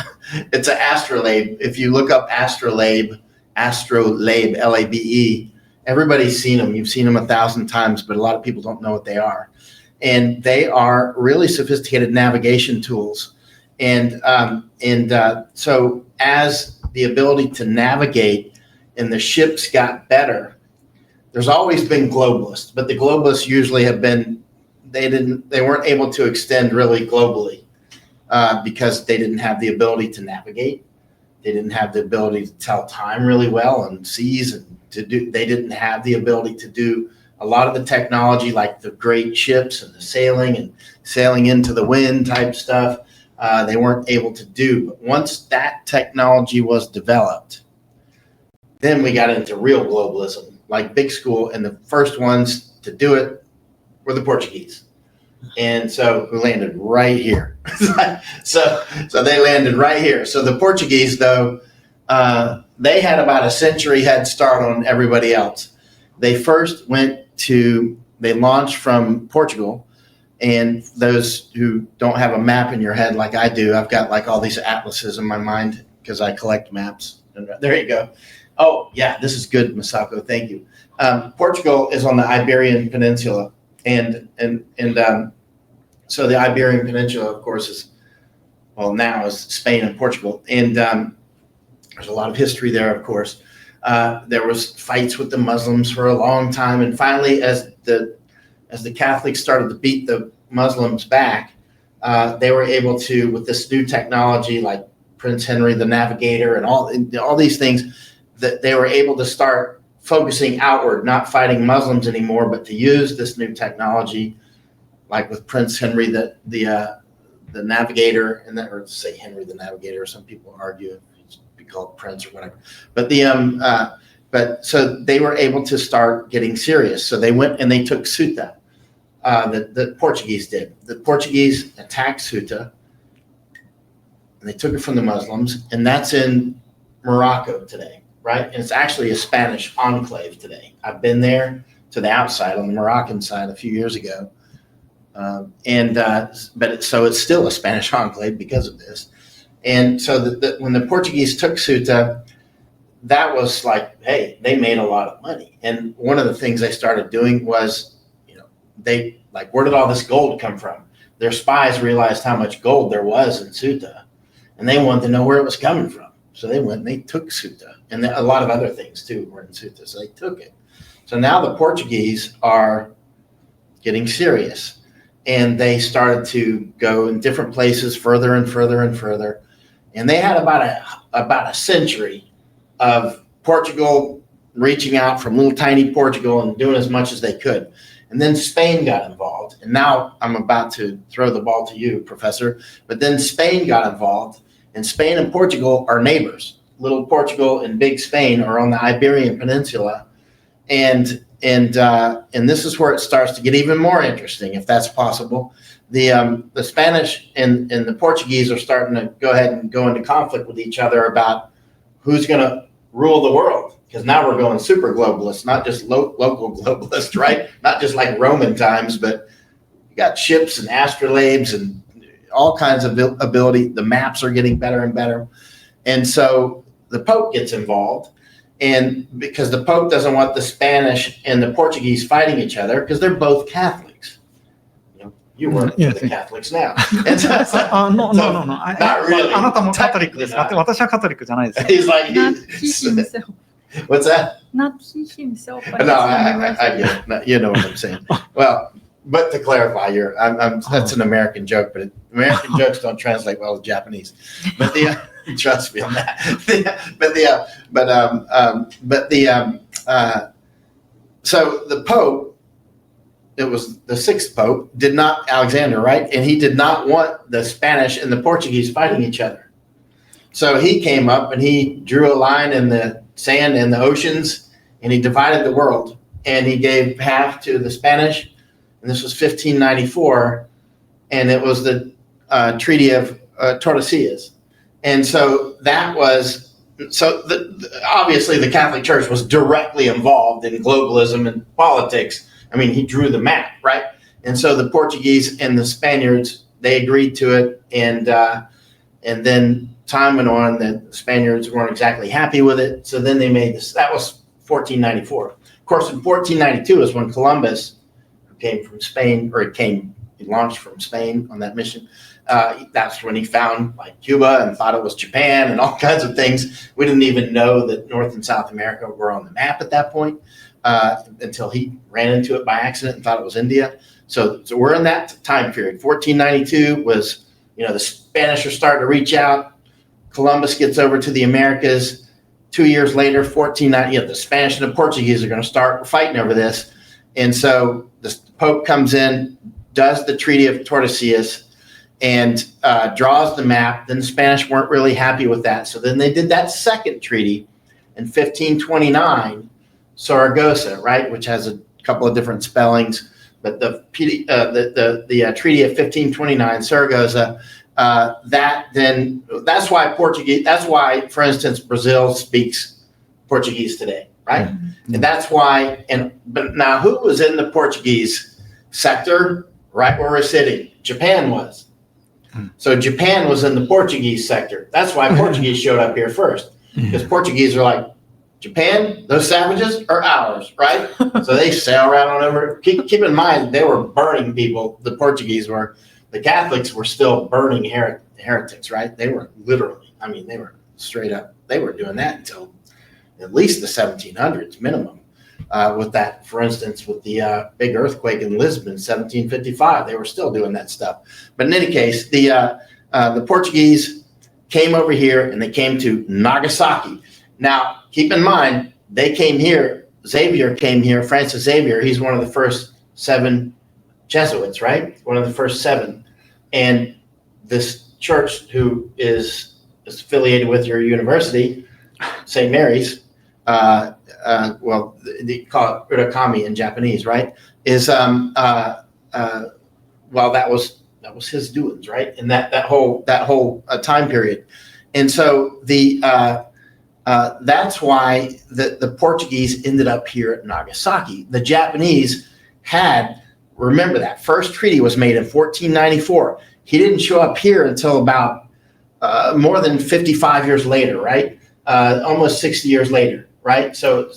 It's an astrolabe. If you look up astrolabe, L-A-B-E, everybody's seen them. You've seen them 1,000 times, but a lot of people don't know what they are. And they are really sophisticated navigation tools. And so as the ability to navigate and the ships got better, there's always been globalists, but the globalists usually have been, they weren't able to extend really globally because they didn't have the ability to navigate. They didn't have the ability to tell time really well and seas, and they didn't have the ability to do a lot of the technology like the great ships and the sailing into the wind type stuff. They weren't able to do. But once that technology was developed, then we got into real globalism, like big school, and the first ones to do it were the Portuguese. And so who landed right here. so they landed right here. So the Portuguese, though, they had about a century head start on everybody else. They first they launched from Portugal. And those who don't have a map in your head like I do, I've got like all these atlases in my mind because I collect maps. And there you go. Oh, yeah, this is good, Masako. Thank you. Portugal is on the Iberian Peninsula. So the Iberian Peninsula, of course, now is Spain and Portugal. And there's a lot of history there, of course. There was fights with the Muslims for a long time. And finally, as the Catholics started to beat the Muslims back, they were able to, with this new technology like Prince Henry the Navigator and all these things, that they were able to start focusing outward, not fighting Muslims anymore, but to use this new technology, like with Prince Henry the Navigator, or say Henry the Navigator. Some people argue if he should be called Prince or whatever. But so they were able to start getting serious. So they went and they took Ceuta. The Portuguese did. The Portuguese attacked Ceuta, and they took it from the Muslims, and that's in Morocco today, right? And it's actually a Spanish enclave today. I've been there to the outside on the Moroccan side a few years ago, so it's still a Spanish enclave because of this. And so when the Portuguese took Ceuta, that was like, hey, they made a lot of money. And one of the things they started doing was, they like, where did all this gold come from? Their spies realized how much gold there was in Ceuta, and they wanted to know where it was coming from. So they went and they took Ceuta, and a lot of other things too were in Ceuta. So they took it. So now the Portuguese are getting serious, and they started to go in different places further and further and further. And they had about a century of Portugal reaching out from little tiny Portugal and doing as much as they could. And then Spain got involved. And now I'm about to throw the ball to you, Professor. But then Spain got involved. And Spain and Portugal are neighbors. Little Portugal and big Spain are on the Iberian Peninsula. And this is where it starts to get even more interesting, if that's possible. The Spanish and the Portuguese are starting to go ahead and go into conflict with each other about who's going to rule the world. Because now we're going super globalist, not just local globalist, right? Not just like Roman times, but you got ships and astrolabes and all kinds of ability. The maps are getting better and better. And so the Pope gets involved. And because the Pope doesn't want the Spanish and the Portuguese fighting each other, because they're both Catholics. You work for the Catholics now. And so, no. Not really. あなたもカトリックですかって、私はカトリックじゃないですよ。He's like, Not he himself. What's that? Not he himself. But No, I get it. No, you know what I'm saying. Well, but to clarify, that's an American joke, but American jokes don't translate well to Japanese. But trust me on that. So the Pope, it was the sixth Pope, did not, Alexander, right? And he did not want the Spanish and the Portuguese fighting each other. So he came up and he drew a line in the sand and the oceans, and he divided the world, and he gave half to the Spanish, and this was 1594, and it was the Treaty of Tordesillas. And so that was, obviously the Catholic Church was directly involved in globalism and politics. I mean, he drew the map, right? And so the Portuguese and the Spaniards, they agreed to it, and then time went on that the Spaniards weren't exactly happy with it. So then they made this. That was 1494. Of course, in 1492 is when Columbus, who came from Spain, he launched from Spain on that mission. That's when he found like Cuba and thought it was Japan and all kinds of things. We didn't even know that North and South America were on the map at that point until he ran into it by accident and thought it was India. So we're in that time period. 1492 was, the Spanish are starting to reach out. Columbus gets over to the Americas. 2 years later, 1490, the Spanish and the Portuguese are going to start fighting over this. And so the Pope comes in, does the Treaty of Tordesillas, and draws the map. Then the Spanish weren't really happy with that. So then they did that second treaty in 1529, Saragossa, right, which has a couple of different spellings. But the Treaty of 1529, Saragossa, that's why, for instance, Brazil speaks Portuguese today, right? Mm-hmm. And that's why, but now who was in the Portuguese sector, right where we're sitting? Japan was. Mm-hmm. So Japan was in the Portuguese sector. That's why Portuguese showed up here first, because Portuguese are like, Japan, those savages are ours, right? So they sail right on over. Keep in mind, they were burning people. The Portuguese were. The Catholics were still burning heretics, right? They were literally, I mean, they were straight up, they were doing that until at least the 1700s minimum. With that, for instance, with the big earthquake in Lisbon, 1755, they were still doing that stuff. But in any case, the Portuguese came over here and they came to Nagasaki. Now, keep in mind, they came here, Xavier came here, Francis Xavier, he's one of the first 7 Jesuits, right? One of the first 7. And this church who is affiliated with your university, St. Mary's, well, they call it Urakami in Japanese, right? Is well, that was his doings, right? And that whole time period. And so that's why the Portuguese ended up here at Nagasaki. The Japanese had, remember, that first treaty was made in 1494. He didn't show up here until about more than 55 years later, right? Almost 60 years later, right? So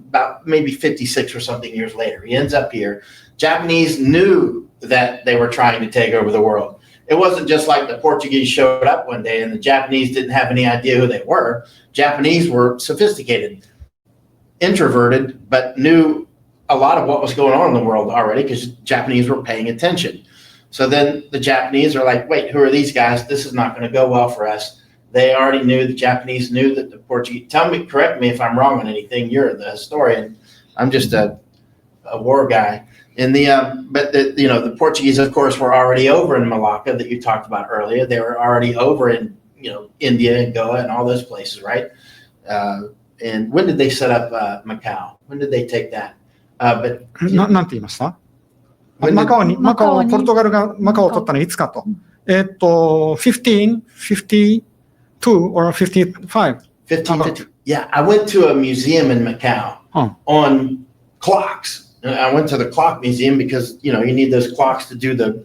about maybe 56 or something years later, he ends up here. Japanese knew that they were trying to take over the world. It wasn't just like the Portuguese showed up one day and the Japanese didn't have any idea who they were. Japanese were sophisticated, introverted, but knew a lot of what was going on in the world already because Japanese were paying attention. So then the Japanese are like, wait, who are these guys? This is not going to go well for us. They already knew, the Japanese knew that the Portuguese, correct me if I'm wrong on anything. You're the historian. I'm just a war guy. And the Portuguese, of course, were already over in Malacca that you talked about earlier. They were already over in, India and Goa and all those places, right? And when did they set up Macau? When did they take that? なんて言いました？マカオポルトガルがマカオを取ったのはいつかと。1552 or 55. 1550. Yeah, I went to a museum in Macau on clocks. I went to the clock museum because, you need those clocks to do the,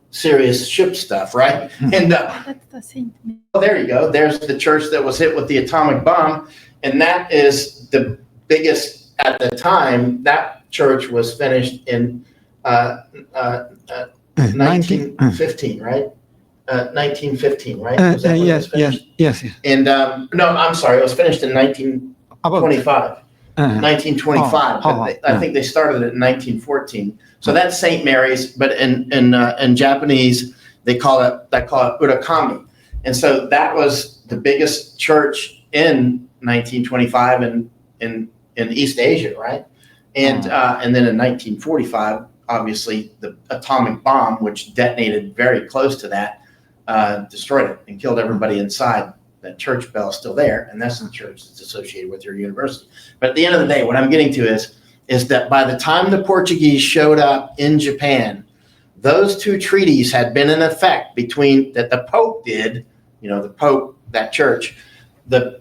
serious ship stuff, right? And That's the same. there you go. There's the church that was hit with the atomic bomb. And that is the biggest at the time. That church was finished in 1915, right? 1915, right? Was that when it was finished? Yes. And no, I'm sorry. It was finished in 1925. 1925. I think they started it in 1914. So that's St. Mary's, but in Japanese they call it Urakami. And so that was the biggest church in 1925 in East Asia, right? And then in 1945, obviously the atomic bomb, which detonated very close to that, destroyed it and killed everybody inside. That church bell is still there, and that's the church that's associated with your university. But at the end of the day, what I'm getting to is that by the time the Portuguese showed up in Japan, those 2 treaties had been in effect that the Pope did, the Pope, that church, the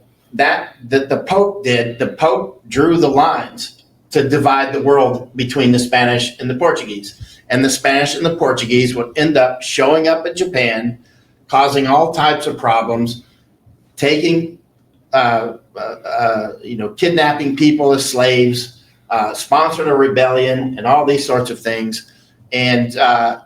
Pope drew the lines to divide the world between the Spanish and the Portuguese. And the Spanish and the Portuguese would end up showing up in Japan, causing all types of problems, taking, kidnapping people as slaves, sponsored a rebellion, and all these sorts of things, and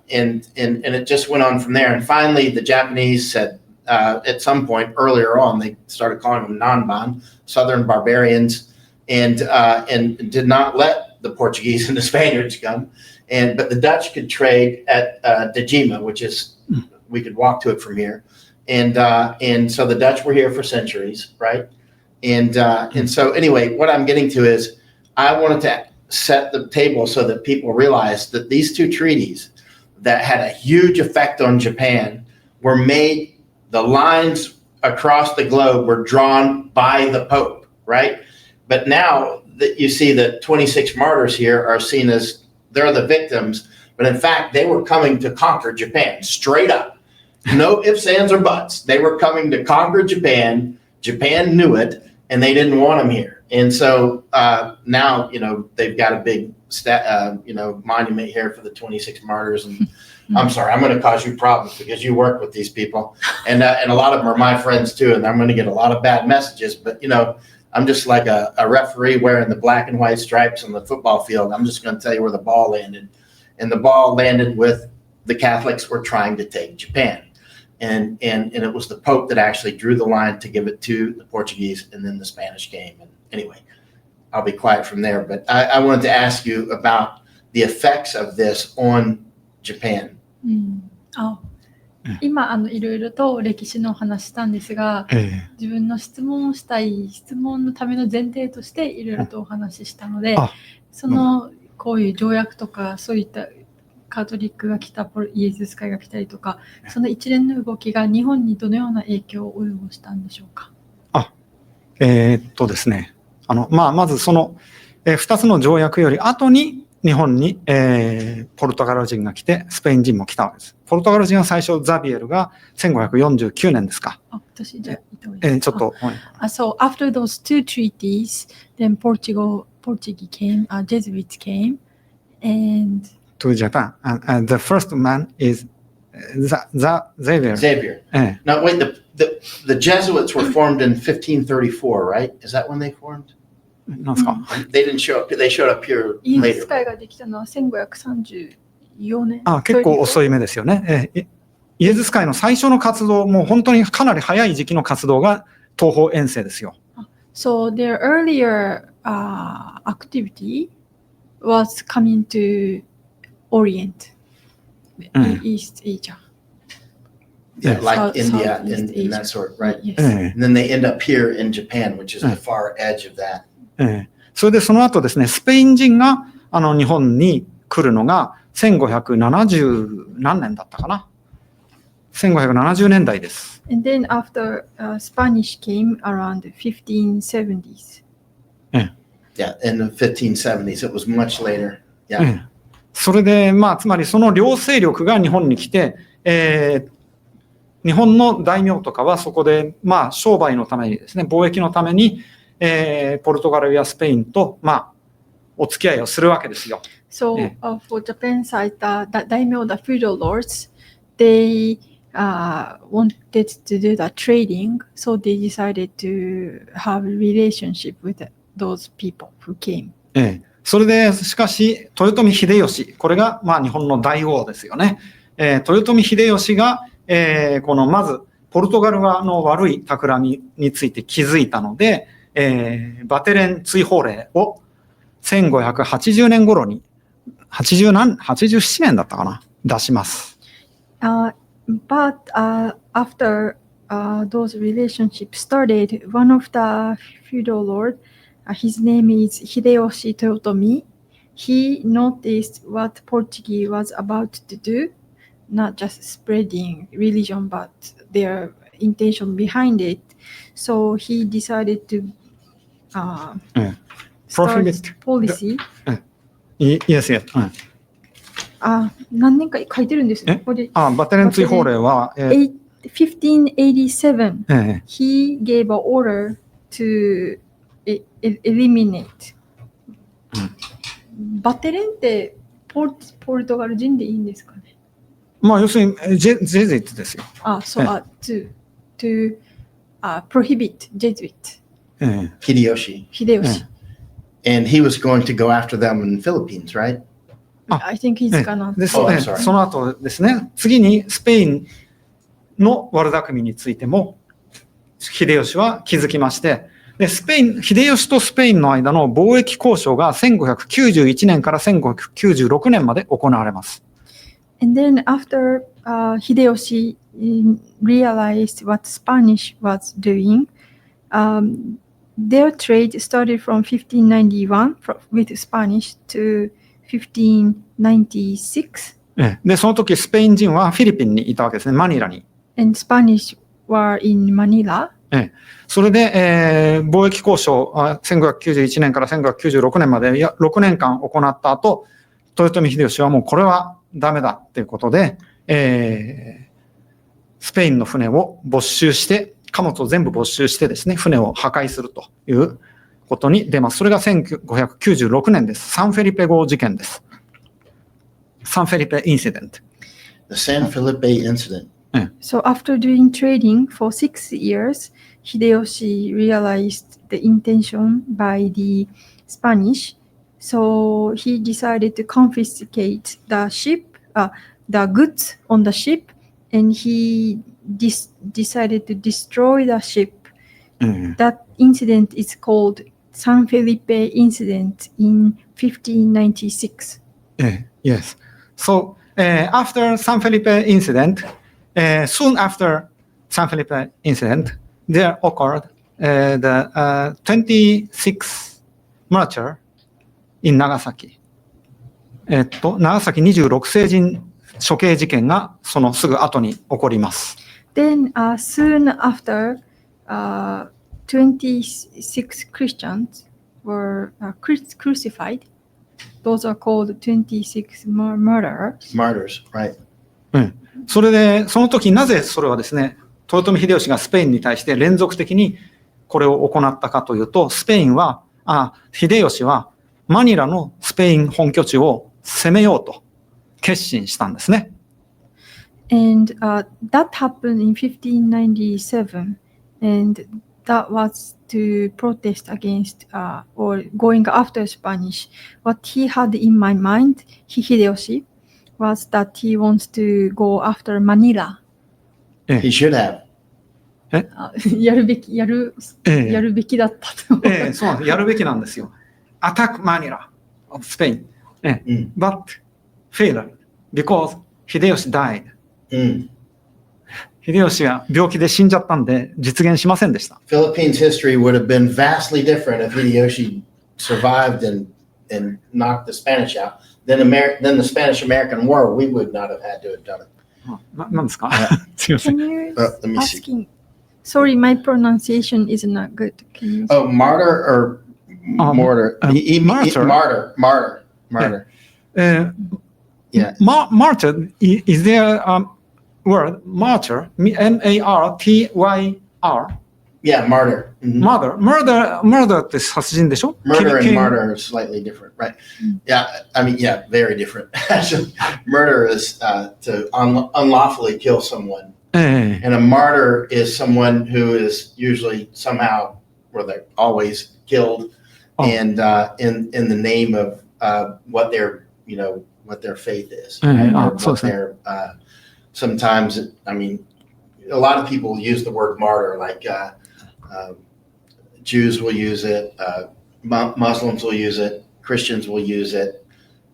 it just went on from there. And finally, the Japanese said, at some point earlier on, they started calling them Nanban, Southern barbarians, and did not let the Portuguese and the Spaniards come. But the Dutch could trade at Dejima, which is, we could walk to it from here. And so the Dutch were here for centuries, right? And so anyway, what I'm getting to is I wanted to set the table so that people realize that these 2 treaties that had a huge effect on Japan were made, the lines across the globe were drawn by the Pope, right? But now that you see the 26 martyrs here are seen as, they're the victims, but in fact, they were coming to conquer Japan straight up. No ifs, ands, or buts. They were coming to conquer Japan. Japan knew it, and they didn't want them here. And so now, they've got a big monument here for the 26 martyrs. And I'm sorry, I'm going to cause you problems because you work with these people, and a lot of them are my friends too, and I'm going to get a lot of bad messages. But I'm just like a referee wearing the black and white stripes on the football field. I'm just going to tell you where the ball landed, and the ball landed with the Catholics were trying to take Japan, and it was the Pope that actually drew the line to give it to the Portuguese, and then the Spanish came. And anyway, I'll be quiet from there. But I wanted to ask you about the effects of this on Japan. 今いろいろと歴史のお話したんですが、自分の質問をしたい質問のための前提としていろいろとお話ししたので、こういう条約とかそういったカトリックが来たイエズス会が来たりとか、その一連の動きが日本にどのような影響を及ぼしたんでしょうか。ですね、まずその、2つの条約より後に日本に、ポルトガル人が来てスペイン人も来たわけです。ポルトガル人は最初ザビエルが1549年ですか。私じゃちょっと。So after those two treaties, then Portuguese came, Jesuits came, and to Japan. And the first man is Xavier. Xavier. Now wait, the Jesuits were formed in 1534, right? Is that when they formed? なんですか? They didn't show up. They showed up here イエ later. ズス会ができたのは1534年。結構遅い目ですよね。イエズス会の最初の活動、もう本当にかなり早い時期の活動が東方遠征ですよ。So their earlier activity was coming to Orient, East Asia. Yeah, like South- India Southeast and that Asia. sort, right? Yes. And then they end up here in Japan, which is the far edge of that. それでその後ですね、スペイン人が日本に来るのが1570何年だったかな。1570年代です。And then after Spanish came around the 1570s. Yeah, in the 1570s. It was much later. Yeah. それでつまりその両勢力が日本に来て、日本の大名とかはそこで商売のためにですね、貿易のためにポルトガルやスペインとお付き合いをするわけですよ。So for Japan side, the daimyo, the feudal lords, they wanted to do the trading, so they decided to have a relationship with those people who came. それでしかし豊臣秀吉、これが日本の大王ですよね。豊臣秀吉が、このまずポルトガル側の悪い企みについて気づいたので、バテレン追放令を1580年頃に87年だったかな、出します。But after those relationships started, one of the feudal lord, his name is Hideyoshi Toyotomi, he noticed what Portuguese was about to do, not just spreading religion, but their intention behind it. So he decided to start policy. Yes, yes. 何年か書いてるんですね。これバテレン追放令は、1587, he gave an order to eliminate. バテレンってポルトガル人でいいんですかね。要するにジェズイットですよ。to prohibit Jesuit. Hideyoshi. And he was going to go after them in the Philippines, right? I think he's gonna. その後ですね、次にスペインの悪巧みについても秀吉は気づきまして、で秀吉とスペインの間の貿易交渉が1591年から1596年まで行われます。And then after Hideyoshi realized what Spanish was doing, their trade started from 1591 with Spanish to 1596. で、その時スペイン人はフィリピンにいたわけですね、マニラに。And Spanish were in Manila. それで、貿易交渉1591年から1596年まで6年間行った後、豊臣秀吉はもうこれはダメだということで、スペインの船を没収して貨物を全部没収してですね、船を破壊するということに出ます。それが1596年です。サンフェリペ号事件です。サンフェリペインシデント。The San Felipe incident. So after doing trading for 6 years, Hideyoshi realized the intention by the Spanish. So he decided to confiscate the ship, the goods on the ship, and he decided to destroy the ship. That incident is called San Felipe incident in 1596. Yes. So after San Felipe incident, soon after San Felipe incident, there occurred the 26th martyr in Nagasaki. 長崎26世人処刑事件がそのすぐ後に起こります。Then soon after, 26 Christians were crucified. Those are called 26 murderers. Martyrs, right. それで、その時なぜそれはですね、豊臣秀吉がスペインに対して連続的にこれを行ったかというと、秀吉はマニラのスペイン本拠地を攻めようと決心したんですね。And that happened in 1597, and that was to protest against or going after Spanish. What he had in my mind, Hideyoshi, was that he wants to go after Manila. He should have. やるべきだったと。そうなんです。やるべきなんですよ。Attack Manila of Spain. But failed because Hideyoshi died. 秀吉が病気で死んじゃったんで実現しませんでした。Philippines history would have been vastly different if Hideyoshi survived and knocked the Spanish out. Then the Spanish-American War, we would not have had to have done it. 何ですか？すいません。 Can you Let me see. asking? Sorry, my pronunciation is not good. Can you? Oh, martyr or mortar? Martyr. Yeah. Martyr, is there a word? Martyr, M-A-R-T-Y-R. Yeah, martyr. Murder って殺人でしょ？ Murder and martyr are slightly different, right? Yeah, I mean, yeah, very different. Actually, murder is to unlawfully kill someone. And a martyr is someone who is usually somehow, or they're always killed, and in the name of what their faith is. Right? Or what their, sometimes, I mean, a lot of people use the word martyr, like Jews will use it, Muslims will use it, Christians will use it,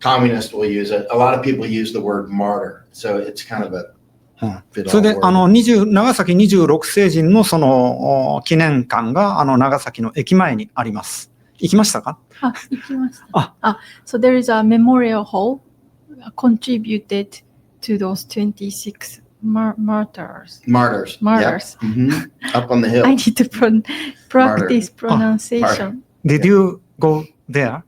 communists will use it. A lot of people use the word martyr, so it's kind of a それで長崎26世人のその記念館が長崎の駅前にあります。行きましたか？行きました。So there is a memorial hall contributed to those 26 martyrs. Martyrs. Martyrs. Yeah. Up on the hill. I need to practice pronunciation. Did you go there?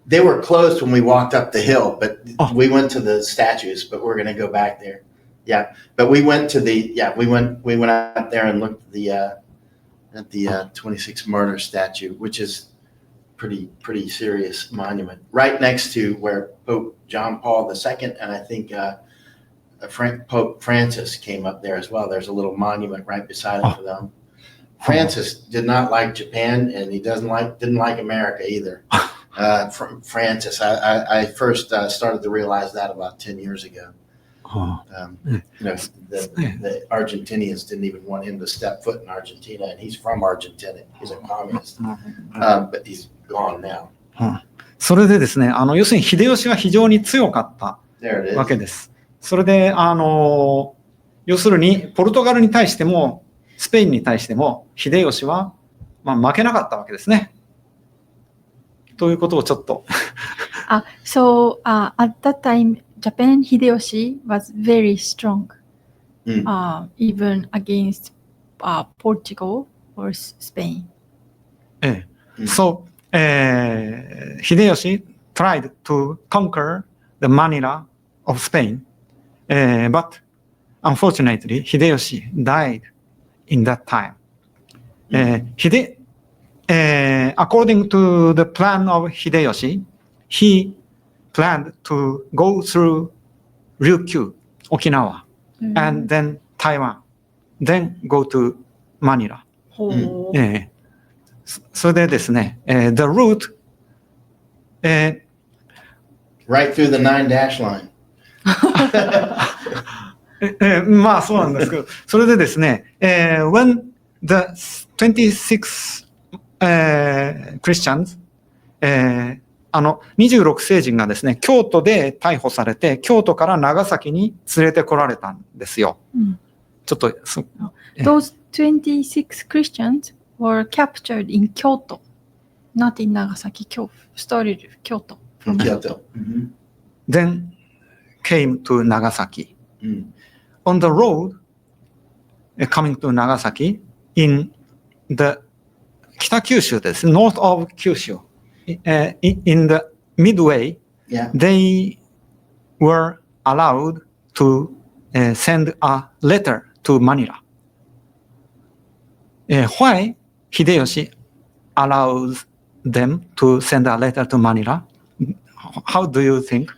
They were closed when we walked up the hill, but we went to the statues, but we're going to go back there. Yeah, but we went to we went out there and looked at the 26 martyr statue, which is pretty serious monument, right next to where Pope John Paul II and I think Pope Francis came up there as well. There's a little monument right beside it for them. Francis did not like Japan, and he didn't like America either. From Francis, I first started to realize that about 10 years ago. The Argentinians didn't even want him to step foot in Argentina, and he's from Argentina. He's a communist, but he's gone now. それでですね、要するに秀吉は非常に強かったわけです。それで要するにポルトガルに対してもスペインに対しても秀吉は負けなかったわけですね。ということをちょっと。So at that time, Japan, Hideyoshi was very strong, even against Portugal or Spain. So Hideyoshi tried to conquer the Manila of Spain, but unfortunately, Hideyoshi died in that time. According to the plan of Hideyoshi, he planned to go through Ryukyu, Okinawa, and then Taiwan, then go to Manila. ほう。それでですね、the route, Right through the 9-dash line. まあそうなんですけど、それでですね、when the 26 Christians、26聖人がですね、京都で逮捕されて、京都から長崎に連れてこられたんですよ。ちょっと、Those 26 Christians were captured in Kyoto, not in Nagasaki. Started Kyoto. From Kyoto. then came to Nagasaki. Mm. On the road, coming to Nagasaki, in the 北九州です。north of 九州。in the midway, Yeah. they were allowed to send a letter to Manila. Why Hideyoshi allows them to send a letter to Manila? How do you think?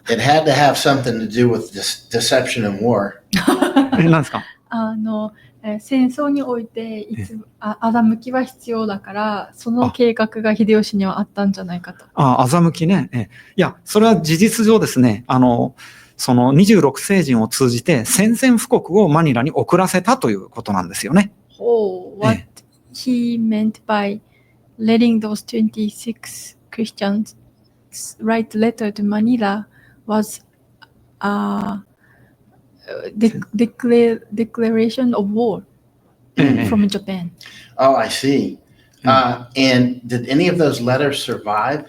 It had to have something to do with deception and war. 何ですか？戦争において欺きは必要だからその計画が秀吉にはあったんじゃないかと。欺きね。いや、それは事実上ですね、その26聖人を通じて宣戦布告をマニラに送らせたということなんですよね。What he meant by letting those 26 Christians write letter to Manila was declaration of war from Japan. Oh, I see. And did any of those letters survive?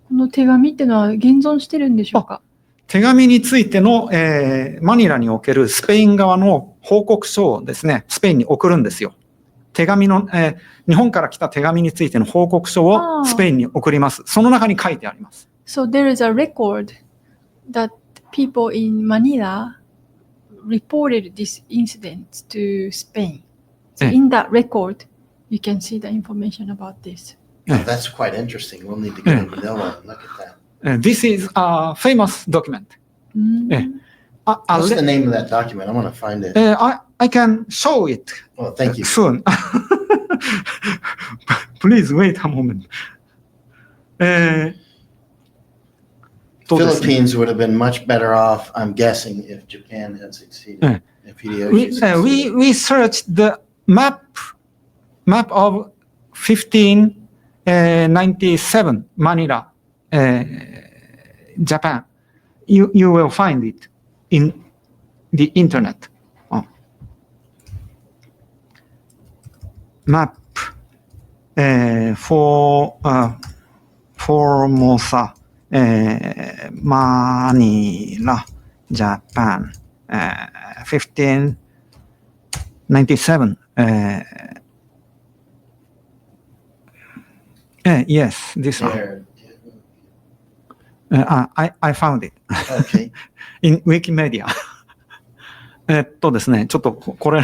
この手紙ってのは現存してるんでしょうか？手紙についての、マニラにおけるスペイン側の報告書をですね、スペインに送るんですよ。手紙の、日本から来た手紙についての報告書をスペインに送ります。その中に書いてあります。So there is a record that people in Manila reported this incident to Spain. So in that record, you can see the information about this. Oh, that's quite interesting. We'll need to get in Manila and look at that. This is a famous document. What's the name of that document? I want to find it. I can show it Oh, thank you. soon. Please wait a moment. Philippines would have been much better off, I'm guessing, if Japan had succeeded. If Hideyoshi succeeded. We searched the map of 1597 Manila, Japan. You will find it in the internet. Map for Formosa, Manila, Japan, 1597. Yes, this one. I found it. Okay. in Wikimedia. ですね、ちょっとこれ、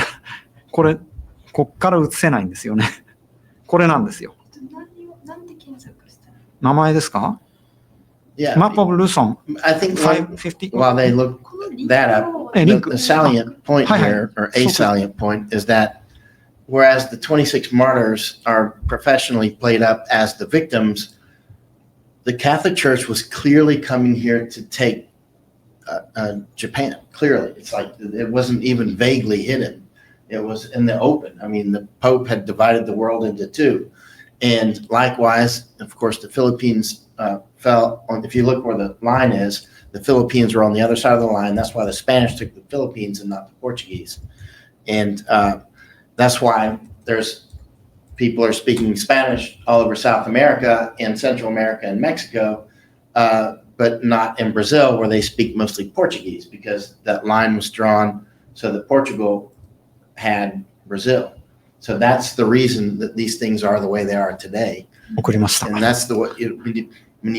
こっから映せないんですよね。これなんですよ。名前ですか？ Yeah. Map of Luzon. I think 550. while they look that up, the salient point here, or a salient point, is that whereas the 26 martyrs are professionally played up as the victims, the Catholic Church was clearly coming here to take Japan. Clearly, it's like it wasn't even vaguely hidden. It was in the open. I mean, the Pope had divided the world into two. And likewise, of course, the Philippines fell on, if you look where the line is, the Philippines were on the other side of the line. That's why the Spanish took the Philippines and not the Portuguese. And that's why there's people are speaking Spanish all over South America and Central America and Mexico, but not in Brazil, where they speak mostly Portuguese, because that line was drawn so that Portugal had Brazil. So that's the reason that these things are the way they are today. And that's the way when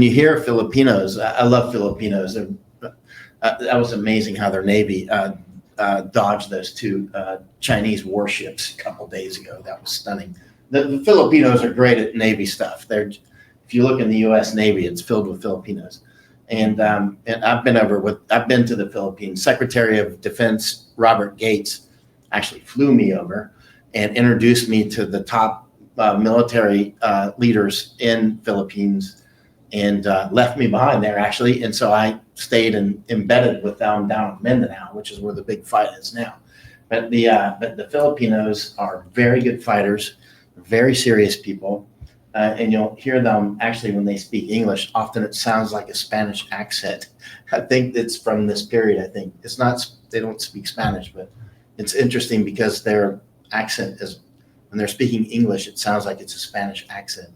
you hear Filipinos, I love Filipinos. That was amazing how their Navy, dodged those two Chinese warships a couple days ago. That was stunning. The Filipinos are great at Navy stuff. If you look in the U.S. Navy, it's filled with Filipinos. And I've been to the Philippines. Secretary of Defense Robert Gates actually flew me over and introduced me to the top military leaders in Philippines, and left me behind there actually. And so I stayed embedded with them down in Mindanao, which is where the big fight is now. But the Filipinos are very good fighters, very serious people. And you'll hear them actually when they speak English. Often it sounds like a Spanish accent. I think it's from this period. I think it's not. They don't speak Spanish, but it's interesting because their accent is, when they're speaking English, it sounds like it's a Spanish accent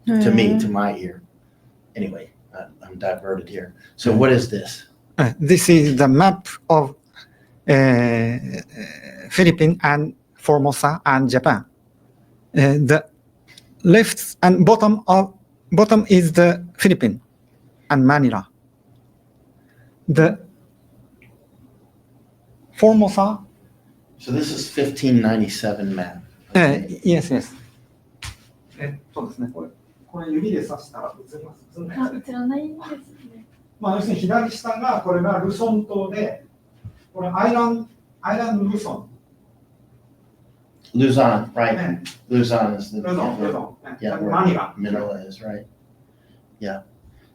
to me, to my ear. Anyway, I'm diverted here. So what is this? This is the map of Philippines and Formosa and Japan. The left and bottom is the Philippines and Manila. The Formosa. So this is 1597 map. Yes. そうですね。これ指で指したら映ります。映らないですね。要するに左下がこれがルソン島で、これアイランドルソン。Luzon, right? Luzon is the Luzon. Yeah, Manila. Manila is right. Yeah.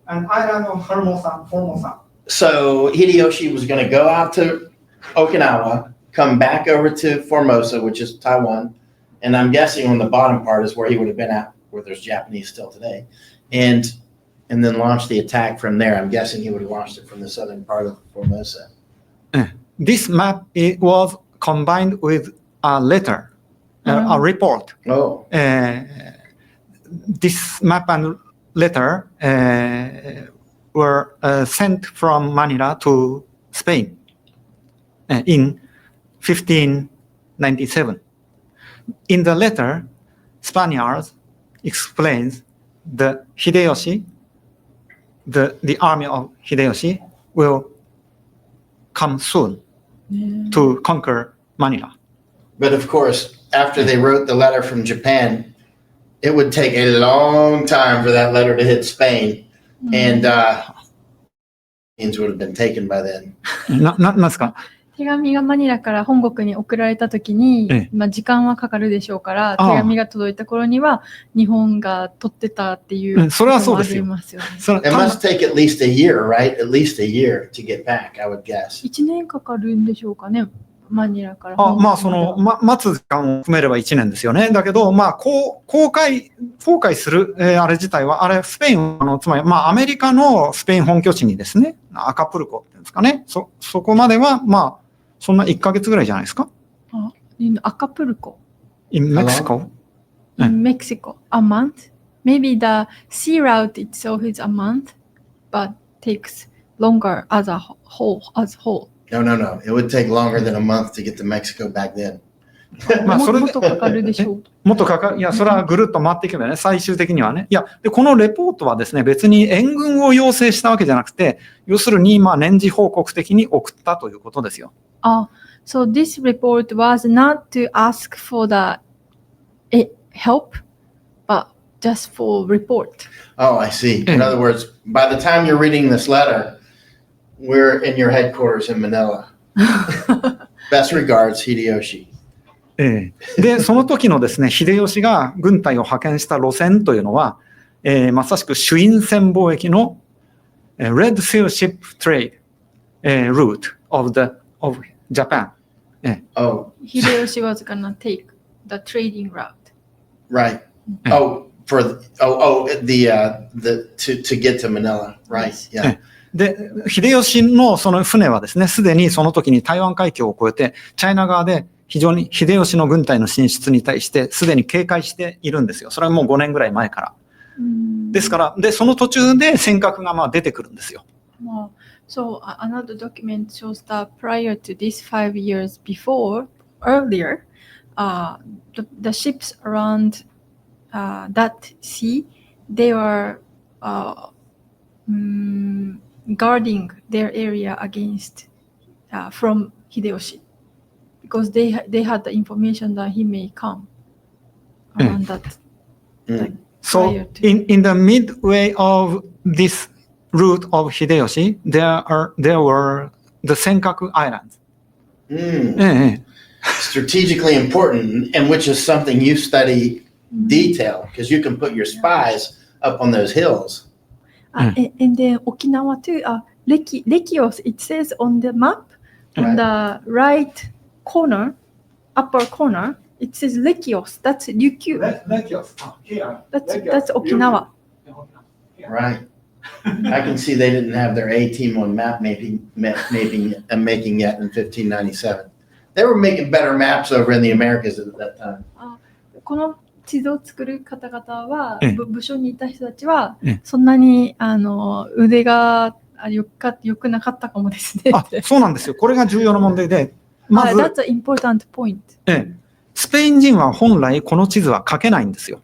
And island of Formosa. So Hideyoshi was going to go out to Okinawa, come back over to Formosa, which is Taiwan, and I'm guessing on the bottom part is where he would have been at, where there's Japanese still today, and then launch the attack from there. I'm guessing he would have launched it from the southern part of Formosa. This map was combined with a letter. A report. Oh. This map and letter were sent from Manila to Spain in 1597. In the letter, Spaniards explains the Hideyoshi, the army of Hideyoshi will come soon to conquer Manila. But of course, after they wrote the letter from Japan, it would take a long time for that letter to hit Spain, and Indians would have been taken by then. なんですか？手紙がマニラから本国に送られたときに、時間はかかるでしょうから、手紙が届いた頃には日本が取ってたっていうそれはそうですよ。It must take at least a year, right? At least a year to get back, I would guess. 1年かかるんでしょうかね。マニラから待つ時間を含めれば1年ですよね。だけど、公開する、あれ自体は、あれ、スペインつまり、アメリカのスペイン本拠地にですね、アカプルコっていうんですかね。そこまでは、そんな1ヶ月ぐらいじゃないですか。アカプルコ。In Mexico? In Mexico. A month? Maybe the sea route itself is a month, but takes longer as a whole. No. It would take longer than a month to get to Mexico back then. もっとかかるでしょう。もっとかかる。いや、それはぐるっと回っていけばね、最終的にはね。いや、で、このレポートはですね、別に援軍を要請したわけじゃなくて、要するに、年次報告的に送ったということですよ。So this report was not to ask for the help, but just for report. Oh, I see. In other words, by the time you're reading this letter, we're in your headquarters in Manila. Best regards, Hideyoshi. で、その時のですね、秀吉が軍隊を派遣した路線というのは、まさしく朱印船貿易の、Red Sea Ship Trade、route of Japan. Oh. Hideyoshi was gonna take the trading route. Right. To get to Manila. Right. Yeah. で、秀吉のその船はですね、すでにその時に台湾海峡を越えて、チャイナ側で非常に秀吉の軍隊の進出に対してすでに警戒しているんですよ。それはもう5年ぐらい前から。ですから、で、その途中で尖閣が出てくるんですよ。So another document shows that prior to this 5 years earlier, the ships around that sea, they were guarding their area against from Hideyoshi. because they had the information that he may come around that. Like, So prior to- in the midway of this route of Hideyoshi, there were the Senkaku Islands. Strategically important, and which is something you study detail, because you can put your spies up on those hills. And then Okinawa too. Lekios, it says on the map, on the right corner, upper corner, it says Lekios. That's Ryukyu. That's Okinawa. Right. I can see they didn't have their A-team on map making yet in 1597. They were making better maps over in the Americas at that time. この地図を作る方々は、ええ部署にいた人たちはええ、そんなに腕が良くなかったかもですね。そうなんですよ。これが重要な問題で、まず、 That's an important point. スペイン人は本来この地図は書けないんですよ。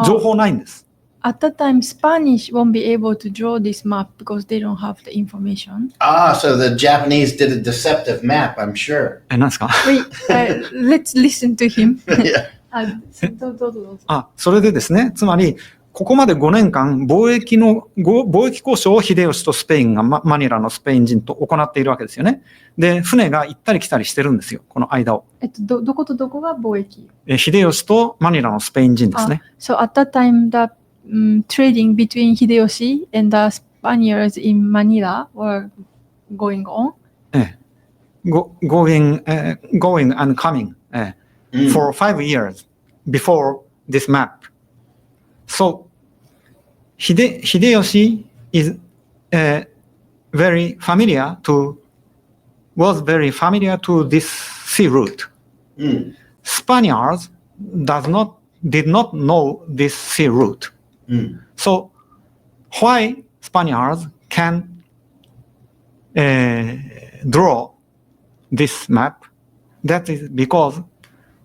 情報ないんです。At that time, Spanish won't be able to draw this map because they don't have the information. So the Japanese did a deceptive map, I'm sure. 何ですか？ Wait, let's listen to him. Yeah. どうぞ。それでですね、つまり、ここまで5年間、貿易交渉を秀吉とスペインが、マニラのスペイン人と行っているわけですよね。で、船が行ったり来たりしてるんですよ、この間を。どことどこが貿易？秀吉とマニラのスペイン人ですね。So at that time, the trading between Hideyoshi and the Spaniards in Manila were going on. Going and coming for 5 years before this map. So, Hideyoshi was very familiar to this sea route. Spaniards did not know this sea route. So, why Spaniards can draw this map? That is because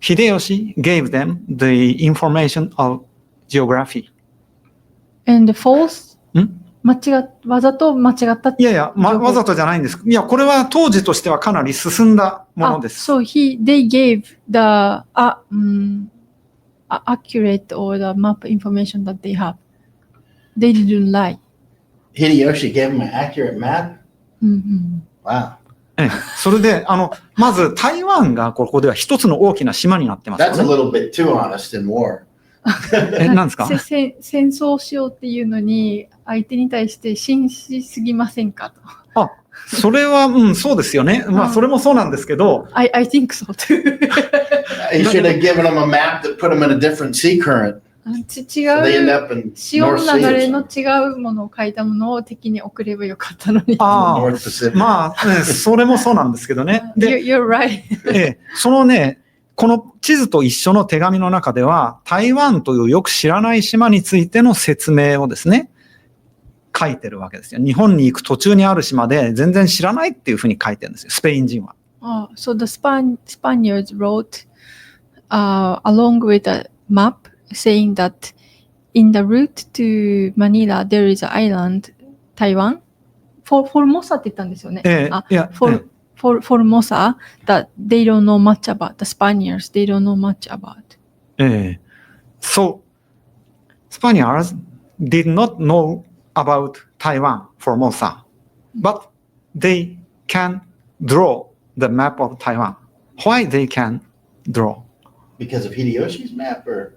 Hideyoshi gave them the information of geography. And false? わざと間違ったいやいや、わざとじゃないんです。いや、これは当時としてはかなり進んだものです。So they gave the accurate or the map information that they have. They didn't lie. Hideyoshi gave him an accurate map? Wow. それで、まず台湾がここでは一つの大きな島になってますよ That's a ね。 little bit too honest in war. 何ですか？戦争しようっていうのに相手に対して信じすぎませんかと。それは、そうですよね。まあ、それもそうなんですけど。I think so too. He should have given them a map that put them in a different sea current. 違 So they end う up in 潮 North の流 Sea れ or の something. 違うものを書いたものを敵に送ればよかったのに。North Pacific. まあ、それもそうなんですけどね。で、 You're right. そのね、この地図と一緒の手紙の中では、台湾というよく知らない島についての説明をですね、書いてるわけですよ。日本に行く途中にある島で全然知らないっていうふうに書いてるんですよ、スペイン人は。So the Spaniards wrote along with a map saying that in the route to Manila there is an island, Taiwan. Formosa って言ったんですよね。Formosa that they don't know much about. The Spaniards, they don't know much about. So, Spaniards did not know about Taiwan, Formosa, but they can draw the map of Taiwan. Why they can draw? Because of Hideyoshi's map or?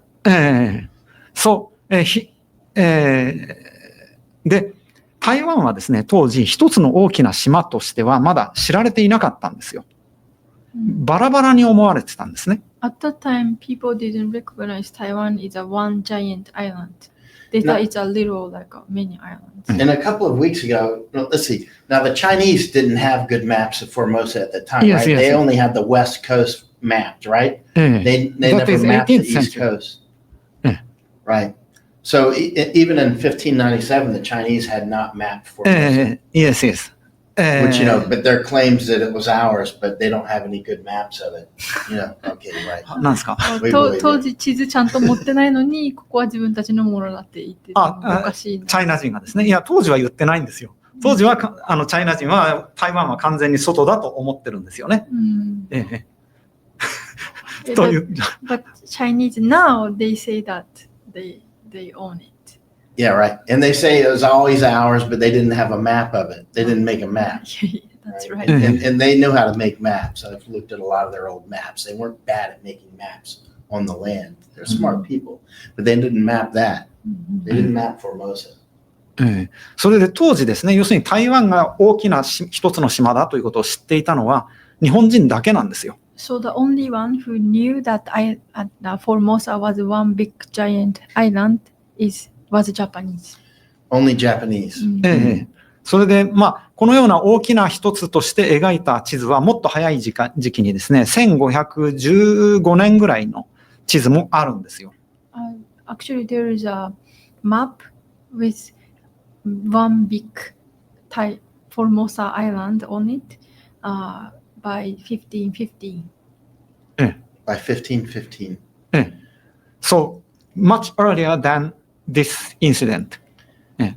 で、台湾はですね、当時一つの大きな島としてはまだ知られていなかったんですよ。バラバラに思われてたんですね。At that time, people didn't recognize Taiwan is a one giant island. They thought it's a little like many islands. And a couple of weeks ago, let's see. Now the Chinese didn't have good maps of Formosa at the time, Yes, right? yes, They yes. only had the West Coast mapped, right? They That never is mapped the 18th East century. Coast. Right. So even in 1597, the Chinese had not mapped Formosa. Yes, yes. Which, but their claims that it was ours, but they don't have any good maps of it. Okay, right. なんですか？当時地図ちゃんと持ってないのに、ここは自分たちのものだって言ってるのがおかしいな。チャイナ人がですね。いや、当時は言ってないんですよ。当時はチャイナ人は台湾は完全に外だと思ってるんですよね。という。 But Chinese now they say that they own it. Yeah, right. And they say it was always ours, but they didn't have a map of it. They didn't make a map. That's Right? right. And they knew how to make maps. I've looked at a lot of their old maps. They weren't bad at making maps on the land. They're smart people, but they didn't map that. They didn't map Formosa. それで当時ですね、要するに台湾が大きな一つの島だということを知っていたのは日本人だけなんですよ。So the only one who knew that Formosa was one big giant island was Japanese. Only Japanese. それで、このような大きな一つとして描いた地図はもっと早い時期にですね、1515年ぐらいの地図もあるんですよ。Actually, there is a map with one big Formosa island on it by 1515. By 1515. So much earlier than this incident.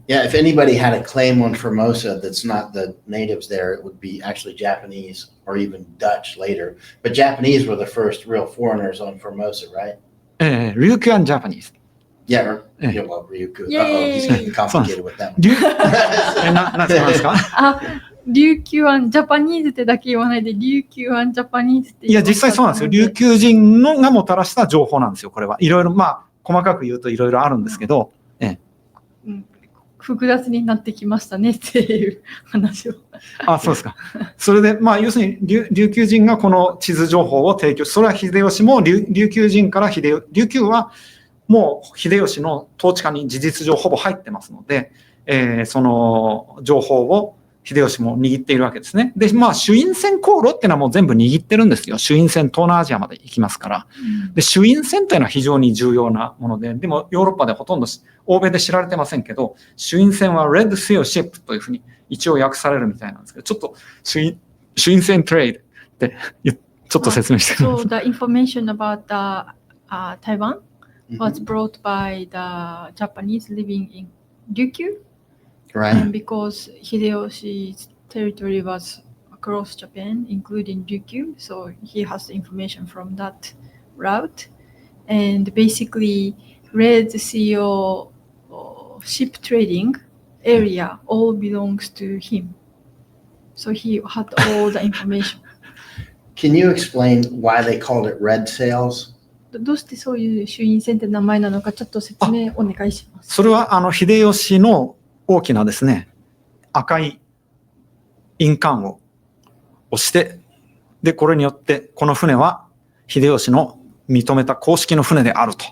Yeah, if anybody had a claim on Formosa that's not the natives there, it would be actually Japanese or even Dutch later. But Japanese were the first real foreigners on Formosa, right? Ryukyu and Japanese. Yeah, well, Ryukyu. Yay! He's getting complicated with that one. 何ですか？琉球湾ジャパニーズってだけ言わないで、琉球湾ジャパニーズっていや、実際そうなんですよ。琉球人のがもたらした情報なんですよ、これは。いろいろ、細かく言うといろいろあるんですけど、複雑になってきましたねっていう話を。そうですか。それで、要するに琉球人がこの地図情報を提供し、それは秀吉も琉球人から琉球はもう秀吉の統治下に事実上ほぼ入ってますので、その情報を秀吉も握っているわけですね。で、朱印船航路っていうのはもう全部握ってるんですよ。朱印船東南アジアまで行きますから。で、朱印船というのは非常に重要なもので、でもヨーロッパでほとんど欧米で知られてませんけど、朱印船は Red Seal Ship というふうに一応訳されるみたいなんですけど、ちょっと朱印船トレードってちょっと説明してください。So the information about Taiwan was brought by the Japanese living in Ryukyu. Right. And because Hideyoshi's territory was across Japan, including Ryukyu, so he has the information from that route. And basically, Red Sea ship trading area all belongs to him. So he had all the information. Can you explain why they called it red sails? どうしてそういう朱印船って名前なのかちょっと説明お願いします。それは秀吉の大きなですね、赤い印鑑をして、で、これによって、この船は秀吉の認めた公式の船であると。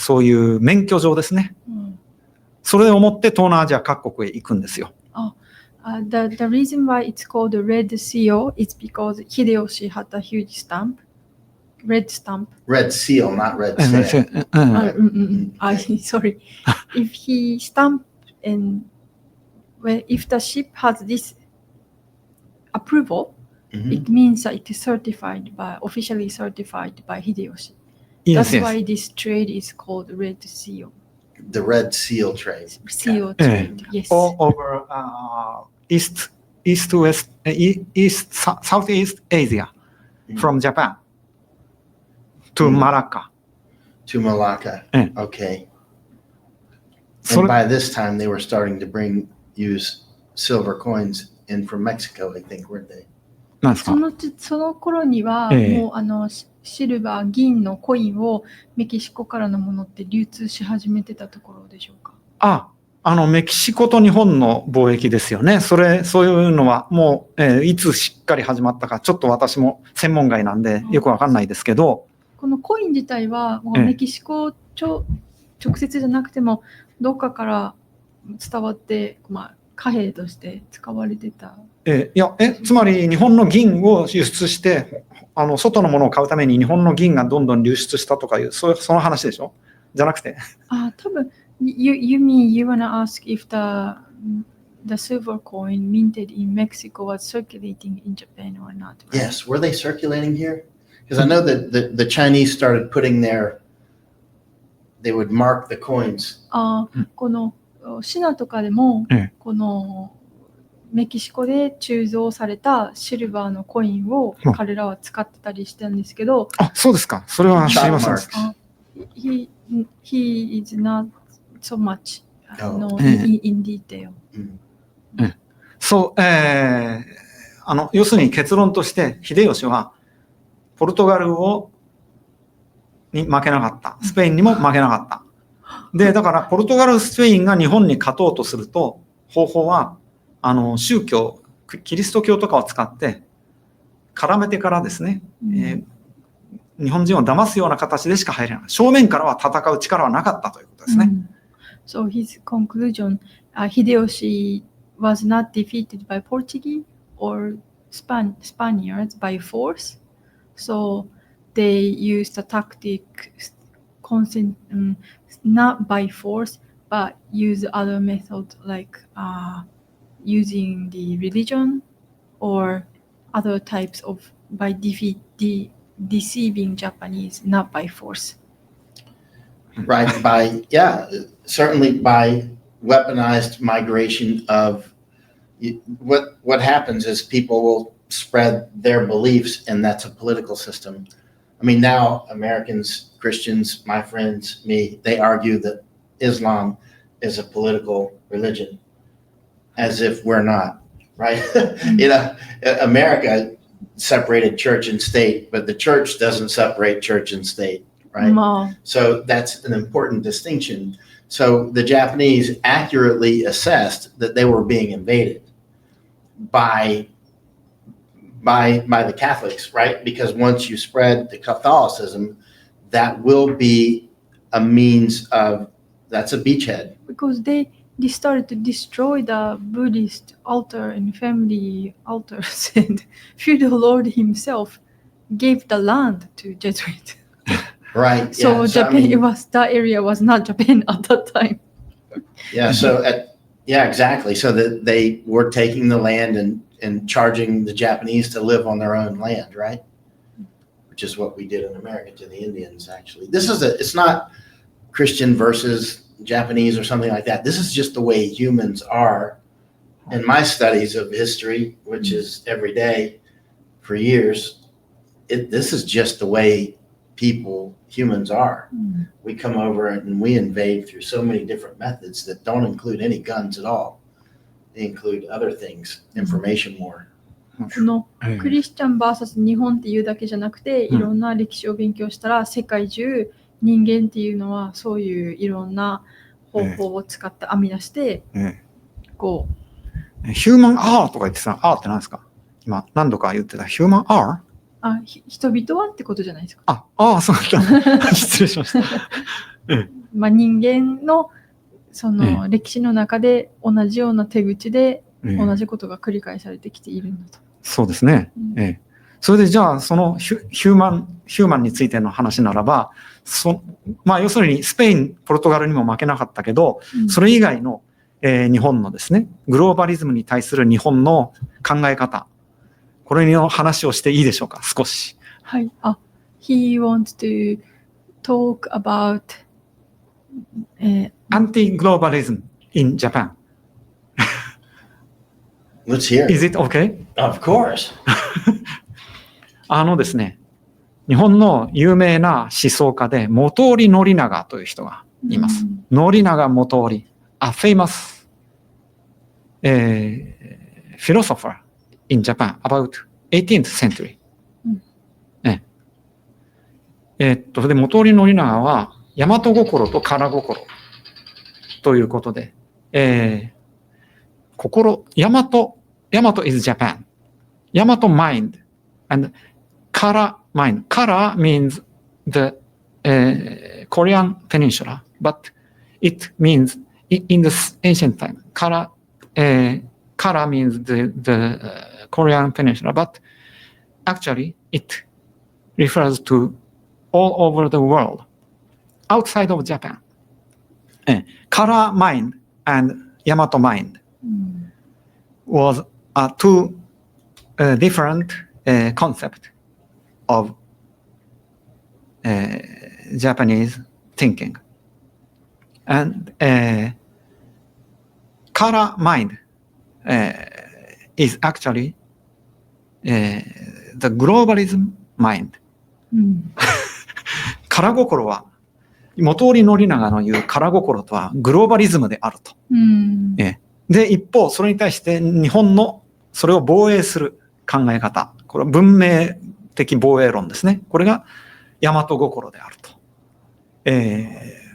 そういう免許状ですね。それを持って東南アジア各国へ行くんですよ。The reason why it's called the Red Seal is because Hideyoshi had a huge stamp. Red stamp. Red seal, not red sail. Sorry. If he stamped and if the ship has this approval, it means that it is officially certified by Hideyoshi. That's why this trade is called Red Seal. The Red Seal trade. Seal trade, yes. All over Southeast Asia, from Japan to Malacca. To Malacca. Okay. And by this time, they were starting to use silver coins in from Mexico, I think, weren't they? なんですか？その頃には、もうシルバー、銀のコインをメキシコからのものって流通し始めてたところでしょうか？メキシコと日本の貿易ですよね。そういうのはもう、いつしっかり始まったか、ちょっと私も専門外なんでよくわかんないですけど。このコイン自体は、メキシコ直接じゃなくても、どっかから伝わって、貨幣として使われてた。つまり日本の銀を輸出して、外のものを買うために日本の銀がどんどん流出したとかいう、その話でしょ？じゃなくて。多分、you mean you wanna ask if the silver coin minted in Mexico was circulating in Japan or not? Right? Yes, were they circulating here? Because I know that the Chinese started putting they would mark the coins. このシナとかでも、このメキシコで鋳造されたシルバーのコインをうん彼らは使ってたりしてるんですけど、あ、そうですか。それは知りませんでした。 he is not so much Oh. in detail. そう、要するに結論として、秀吉はポルトガルに負けなかった。スペインにも負けなかった。で、だからポルトガル、スペインが日本に勝とうとすると、方法は、宗教、キリスト教とかを使って絡めてからですね、日本人を騙すような形でしか入れない。正面からは戦う力はなかったということですね。So his conclusion, Hideyoshi was not defeated by Portuguese or Spaniards by force. So they used a tactic, not by force, but use other methods like using the religion or other types of by deceiving Japanese, not by force. Right, certainly by weaponized migration of what happens is people will spread their beliefs, and that's a political system. I mean, now Americans, Christians, my friends, me, they argue that Islam is a political religion, as if we're not, right? America separated church and state, but the church doesn't separate church and state, right? So that's an important distinction. So the Japanese accurately assessed that they were being invaded by the Catholics, right? Because once you spread the Catholicism, that will be a means of, that's a beachhead. Because they started to destroy the Buddhist altar and family altars, and feudal lord himself gave the land to Jesuits. Right. So Japan, that area was not Japan at that time. Yeah. So exactly. So that they were taking the land and charging the Japanese to live on their own land, right? Which is what we did in America to the Indians, actually. It's not Christian versus Japanese or something like that. This is just the way humans are. In my studies of history, which is every day for years, this is just the way humans are. We come over and we invade through so many different methods that don't include any guns at all. They include other things, information war. このクリスチャン vs 日本っていうだけじゃなくて、いろんな歴史を勉強したら、世界中人間っていうのはそういういろんな方法を使って編み出して、こうヒューマンアーとか言ってた。アーって何ですか？今何度か言ってたヒューマンアー？人々はってことじゃないですか。そうだ。失礼しました。人間のその歴史の中で同じような手口で同じことが繰り返されてきているんだと。そうですね。それでじゃあそのヒューマンについての話ならば、要するにスペイン、ポルトガルにも負けなかったけど、それ以外の、日本のですね、グローバリズムに対する日本の考え方、これの話をしていいでしょうか、少し。はい。He wants to talk about anti-globalism in Japan. Let's hear it. Is it okay? Of course. ですね、日本の有名な思想家で本居宣長という人がいます。宣長本居、a famous philosopher in Japan about 18th century. それで本居宣長は大和心と空心ということで、大和 is Japan. 大和 mind and Kara mind. Kara means the Korean peninsula, but it means in the ancient time. Kara means the Korean peninsula, but actually it refers to all over the world, outside of Japan. Kara mind and Yamato mind was two different concepts of Japanese thinking. And Kara mind is actually the globalism mind. うん。空心は、元織宣長の言う空心とはグローバリズムであると。うん。で、一方、それに対して日本のそれを防衛する考え方。これは文明的防衛論ですね。これが大和心であると。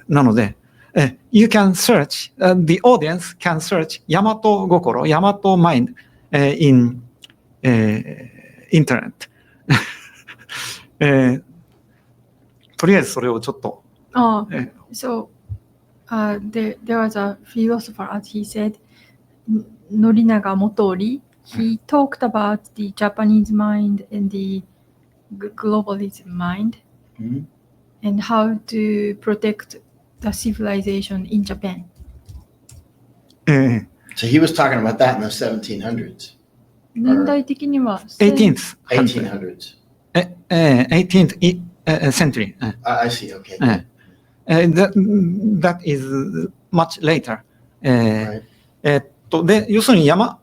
なので、you can search, the audience can search 大和心、大和 mind in internet とりあえずそれをちょっと。So, there was a philosopher, as he said, Norinaga Motori. He talked about the Japanese mind and the globalism mind, and how to protect the civilization in Japan. So he was talking about that in the 1700s, 年代的には 18th 1800s. 18th century. I see. Okay. That is much later. Right. で、要するに大和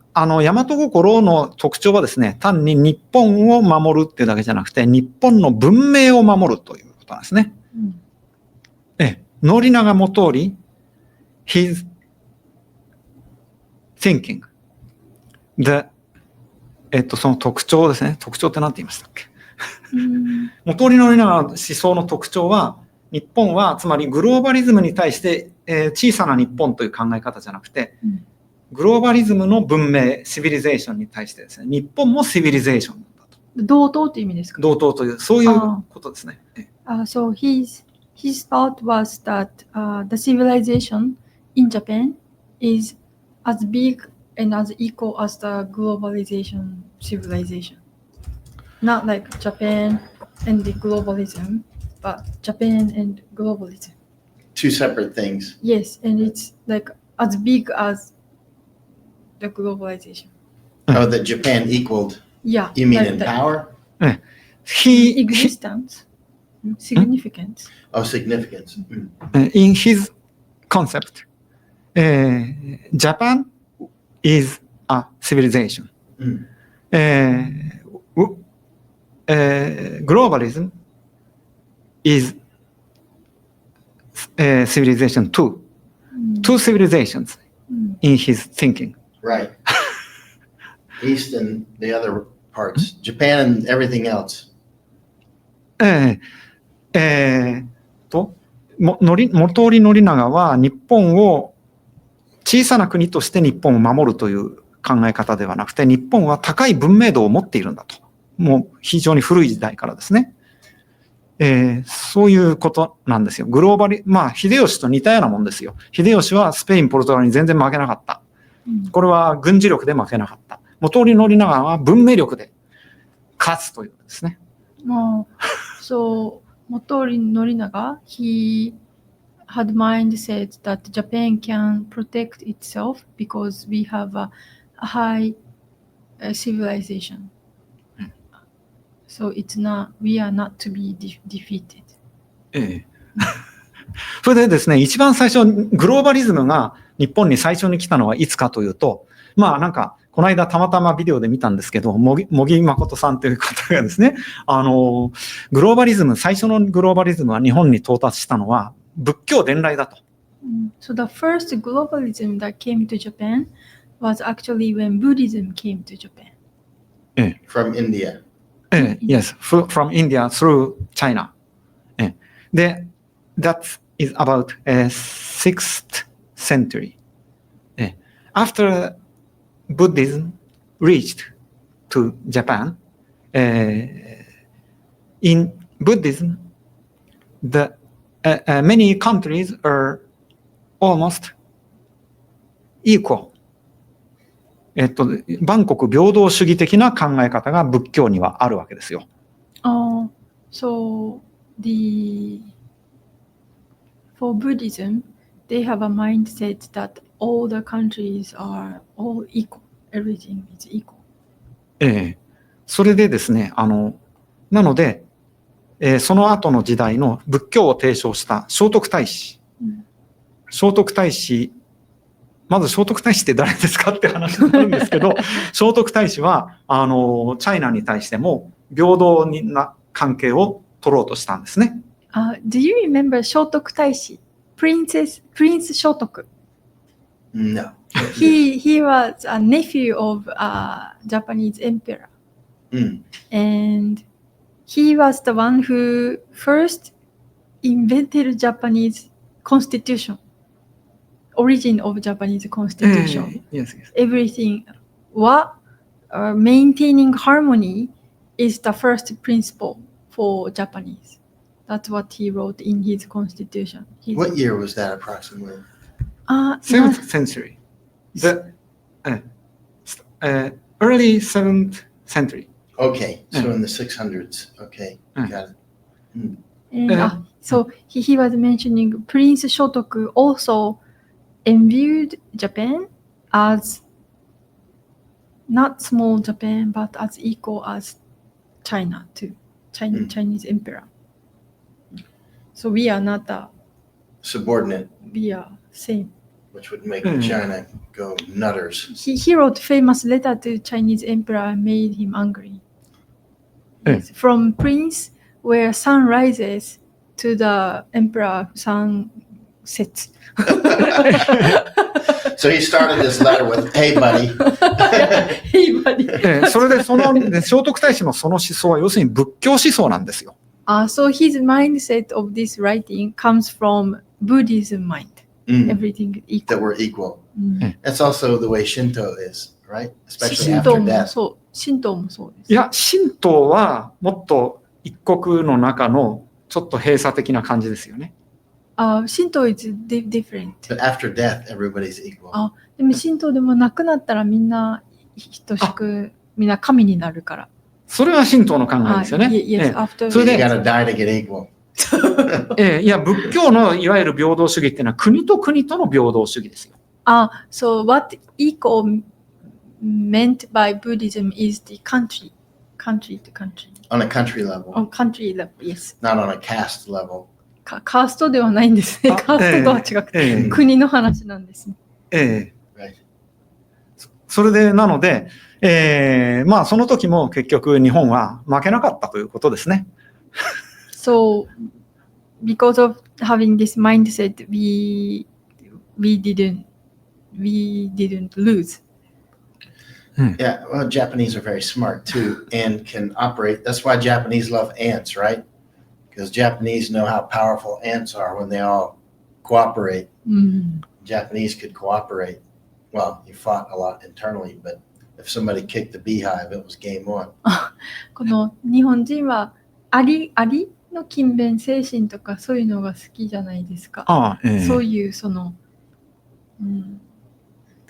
心の特徴はですね、単に日本を守るっていうだけじゃなくて、日本の文明を守るということなんですね。宣長元織、his thinking. で、その特徴ですね。特徴って何て言いましたっけ？元織宣長の思想の特徴は、日本はつまりグローバリズムに対して、小さな日本という考え方じゃなくて、グローバリズムの文明、シビリゼーションに対してですね、日本もシビリゼーションなんだと。同等という意味ですか？同等という、そういうことですね。So his thought was that the civilization in Japan is as big and as equal as the globalization civilization. Not like Japan and the globalism, but Japan and globalism. Two separate things. Yes, and it's like as big as the globalization. Oh, that Japan equaled. Yeah. You mean like in the power? existence, significance. Oh, significance. In his concept, Japan is a civilization. Globalism is civilization too. Two civilizations in his thinking. Right. East and the other parts. Japan and everything else. 元織宣長は日本を小さな国として日本を守るという考え方ではなくて、日本は高い文明度を持っているんだと。もう非常に古い時代からですね。そういうことなんですよ。グローバリ、秀吉と似たようなもんですよ。秀吉はスペイン、ポルトガルに全然負けなかった。これは軍事力で負けなかった。元織宣長は文明力で勝つということですね。So, Motori Norinaga, he had mindset that Japan can protect itself because we have a high civilization. So we are not to be defeated. それでですね、一番最初、グローバリズムが日本に最初に来たのはいつかというと、なんか、この間たまたまビデオで見たんですけど、茂木誠さんという方がですね、グローバリズム、最初のグローバリズムは日本に到達したのは仏教伝来だと。So the first globalism that came to Japan was actually when Buddhism came to Japan. From India. Yes, from India through China. That is about 6th century. After Buddhism reached to Japan, in Buddhism, many countries are almost equal. 万国平等主義的な考え方が仏教にはあるわけですよ。So for Buddhism, they have a mindset that all the countries are all equal. Everything is equal. それでですね、なので、その後の時代の仏教を提唱した聖徳太子。聖徳太子まず聖徳太子って誰ですかって話になるんですけど、聖徳太子はチャイナに対しても平等な関係を取ろうとしたんですね。Do you remember 聖徳太子? Prince 聖徳. No. He was a nephew of a Japanese emperor. And he was the one who first invented Japanese constitution. Origin of Japanese constitution. Yes. Everything what maintaining harmony is the first principle for Japanese. That's what he wrote in his constitution. What year was that approximately? 7th century. The early 7th century. Okay, so in the 600s. Okay, got it. And, so he was mentioning Prince Shotoku also imbued Japan as not small Japan, but as equal as China too, Chinese emperor. So we are not Subordinate, we are same. which would make China go nutters. He wrote famous letter to Chinese emperor and made him angry. Yes, from prince where sun rises to the emperor sun sets. So he started this letter with, "Hey, buddy." Hey, buddy. それで聖徳太子のその思想は要するに仏教思想なんですよ。So his mindset of this writing comes from Buddhism mind. Everything equal. That we're equal. That's also the way Shinto is, right? Especially after 神道も death. そう、神道もそうです。いや、神道はもっと一国の中のちょっと閉鎖的な感じですよね。神道 is different. But after death, everybody's equal. でも神道でもなくなったらみんな等しく、みんな神になるから。それは神道の考えですよね。Yes, after それ You で gotta die to get equal. いや、仏教のいわゆる平等主義っていうのは国と国との平等主義ですよ。So what equal meant by Buddhism is the country to country. On a country level, On country level, yes. not on a caste level. カーストではないんですね。カーストとは違くて、国の話なんですね。Right. それで、なので、まあその時も結局日本は負けなかったということですね。So, because of having this mindset, we didn't lose. Yeah, well, Japanese are very smart too and can operate. That's why Japanese love ants, right? Because Japanese know how powerful ants are when they all cooperate. Japanese could cooperate. Well, you fought a lot internally, but if somebody kicked the beehive, it was game on. この日本人はアリの勤勉精神とかそういうのが好きじゃないですか。そういうその、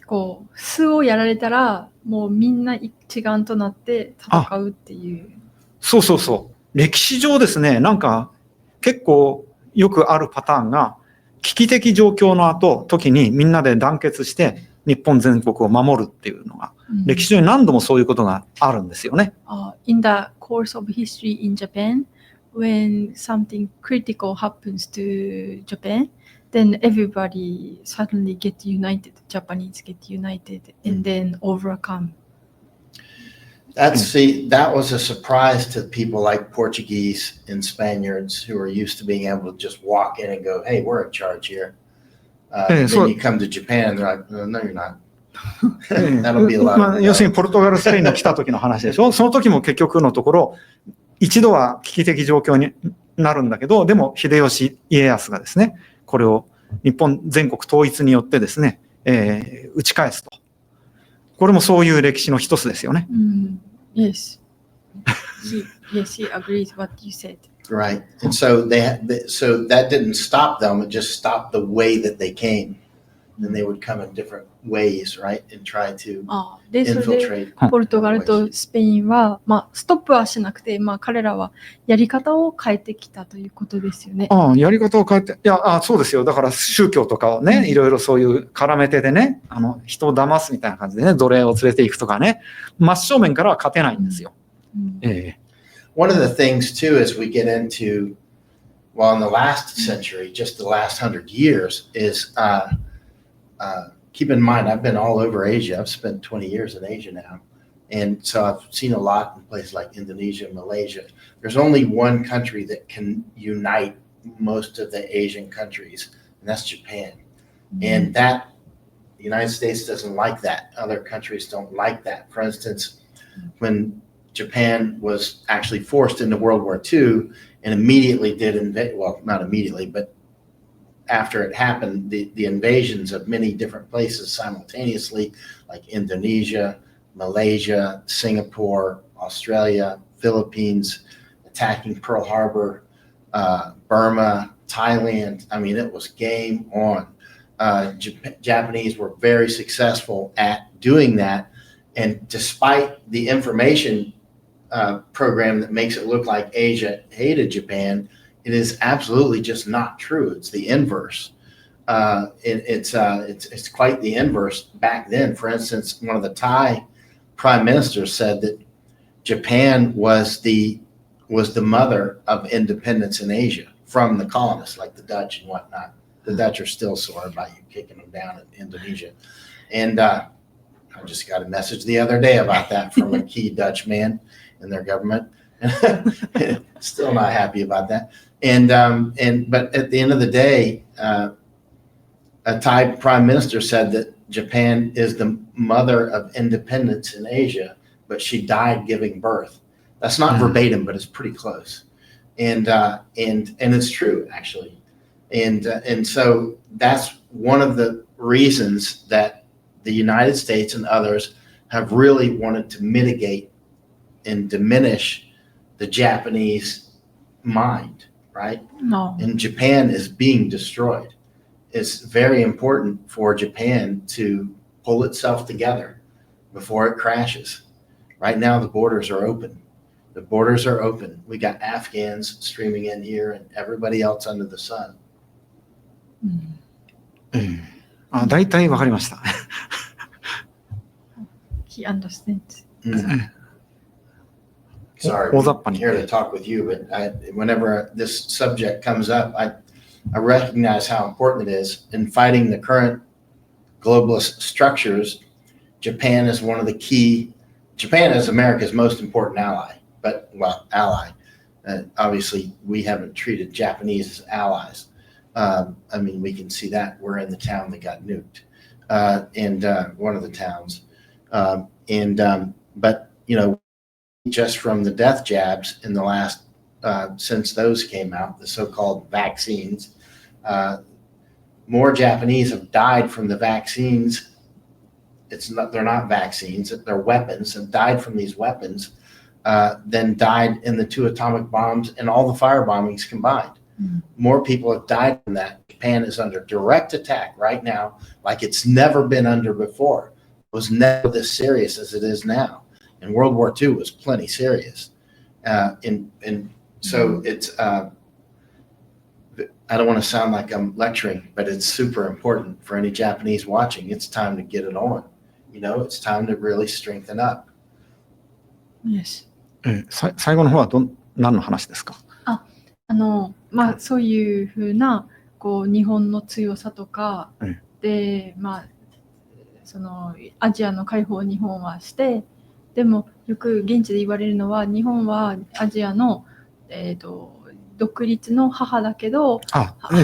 こう巣をやられたらもうみんな一丸となって戦うっていう。そうそうそう。歴史上ですね、なんか結構よくあるパターンが危機的状況の時にみんなで団結して日本全国を守るっていうのが、歴史上に何度もそういうことがあるんですよね。In the course of history in Japan, when something critical happens to Japan, then everybody suddenly get united. Japanese get united and then overcome. That was a surprise to people like Portuguese and Spaniards who are used to being able to just walk in and go, "Hey, we're in charge here." Then you come to Japan, they're like, "No, you're not." That'll be a lot. 要するにポルトガル、スペインの来た時の話でしょ。その時も結局のところ、一度は危機的状況になるんだけど、でも秀吉、家康がですね、これを日本全国統一によってですね、打ち返すと。これもそういう歴史の一つですよね。Yes. He agrees what you said. Right. And so so that didn't stop them. It just stopped the way that they came. And they would come in different ways, right? And try to で、それで infiltrate. ポルトガルとスペインは、ストップはしなくて、彼らはやり方を変えてきたということですよね。やり方を変えて、そうですよ。だから宗教とかをね、いろいろそういう絡め手でね、人を騙すみたいな感じでね、奴隷を連れていくとかね、真正面からは勝てないんですよ。One of the things too, as we get into, well, in the last century, just the last 100 years, is keep in mind, I've been all over Asia. I've spent 20 years in Asia now. And so I've seen a lot in places like Indonesia, Malaysia. There's only one country that can unite most of the Asian countries, and that's Japan. And that, the United States doesn't like that. Other countries don't like that. For instance, when Japan was actually forced into World War II and immediately did invade, well, not immediately, but after it happened, the invasions of many different places simultaneously, like Indonesia, Malaysia, Singapore, Australia, Philippines, attacking Pearl Harbor, Burma, Thailand. I mean, it was game on. Japanese were very successful at doing that. And despite the information program that makes it look like Asia hated Japan, it is absolutely just not true. It's the inverse. It's quite the inverse back then. For instance, one of the Thai prime ministers said that Japan was the mother of independence in Asia from the colonists, like the Dutch and whatnot. The Dutch are still sore about you kicking them down in Indonesia. And I just got a message the other day about that from a key Dutch man in their government. Still not happy about that. But at the end of the day, a Thai prime minister said that Japan is the mother of independence in Asia, but she died giving birth. That's not verbatim, but it's pretty close. And it's true, actually. And so that's one of the reasons that the United States and others have really wanted to mitigate and diminish the Japanese mind, right? No. And Japan is being destroyed. It's very important for Japan to pull itself together before it crashes. Right now, the borders are open. The borders are open. We got Afghans streaming in here and everybody else under the sun. 大体わかりました。 He understands. Sorry, I'm here to talk with you, but whenever this subject comes up, I recognize how important it is in fighting the current globalist structures. Japan is one of the key. Japan is America's most important ally, ally. Obviously, we haven't treated Japanese as allies. I mean, we can see that we're in the town that got nuked, and one of the towns. But you know, just from the death jabs in the last since those came out, the so-called vaccines, more Japanese have died from the vaccines. They're not vaccines, they're weapons, and died from these weapons than died in the 2 atomic bombs and all the fire bombings combined. More people have died from that. Japan is under direct attack right now, like it's never been under before. It was never this serious as it is now. And World War II was plenty serious. So it's, I don't want to sound like I'm lecturing, but it's super important for any Japanese watching. It's time to get it on. You know, it's time to really strengthen up. Yes. 最後の方は何の話ですか？まあそういうふうなこう日本の強さとか、でまあそのアジアの解放を日本はして、でもよく現地で言われるのは日本はアジアの独立の母だけど、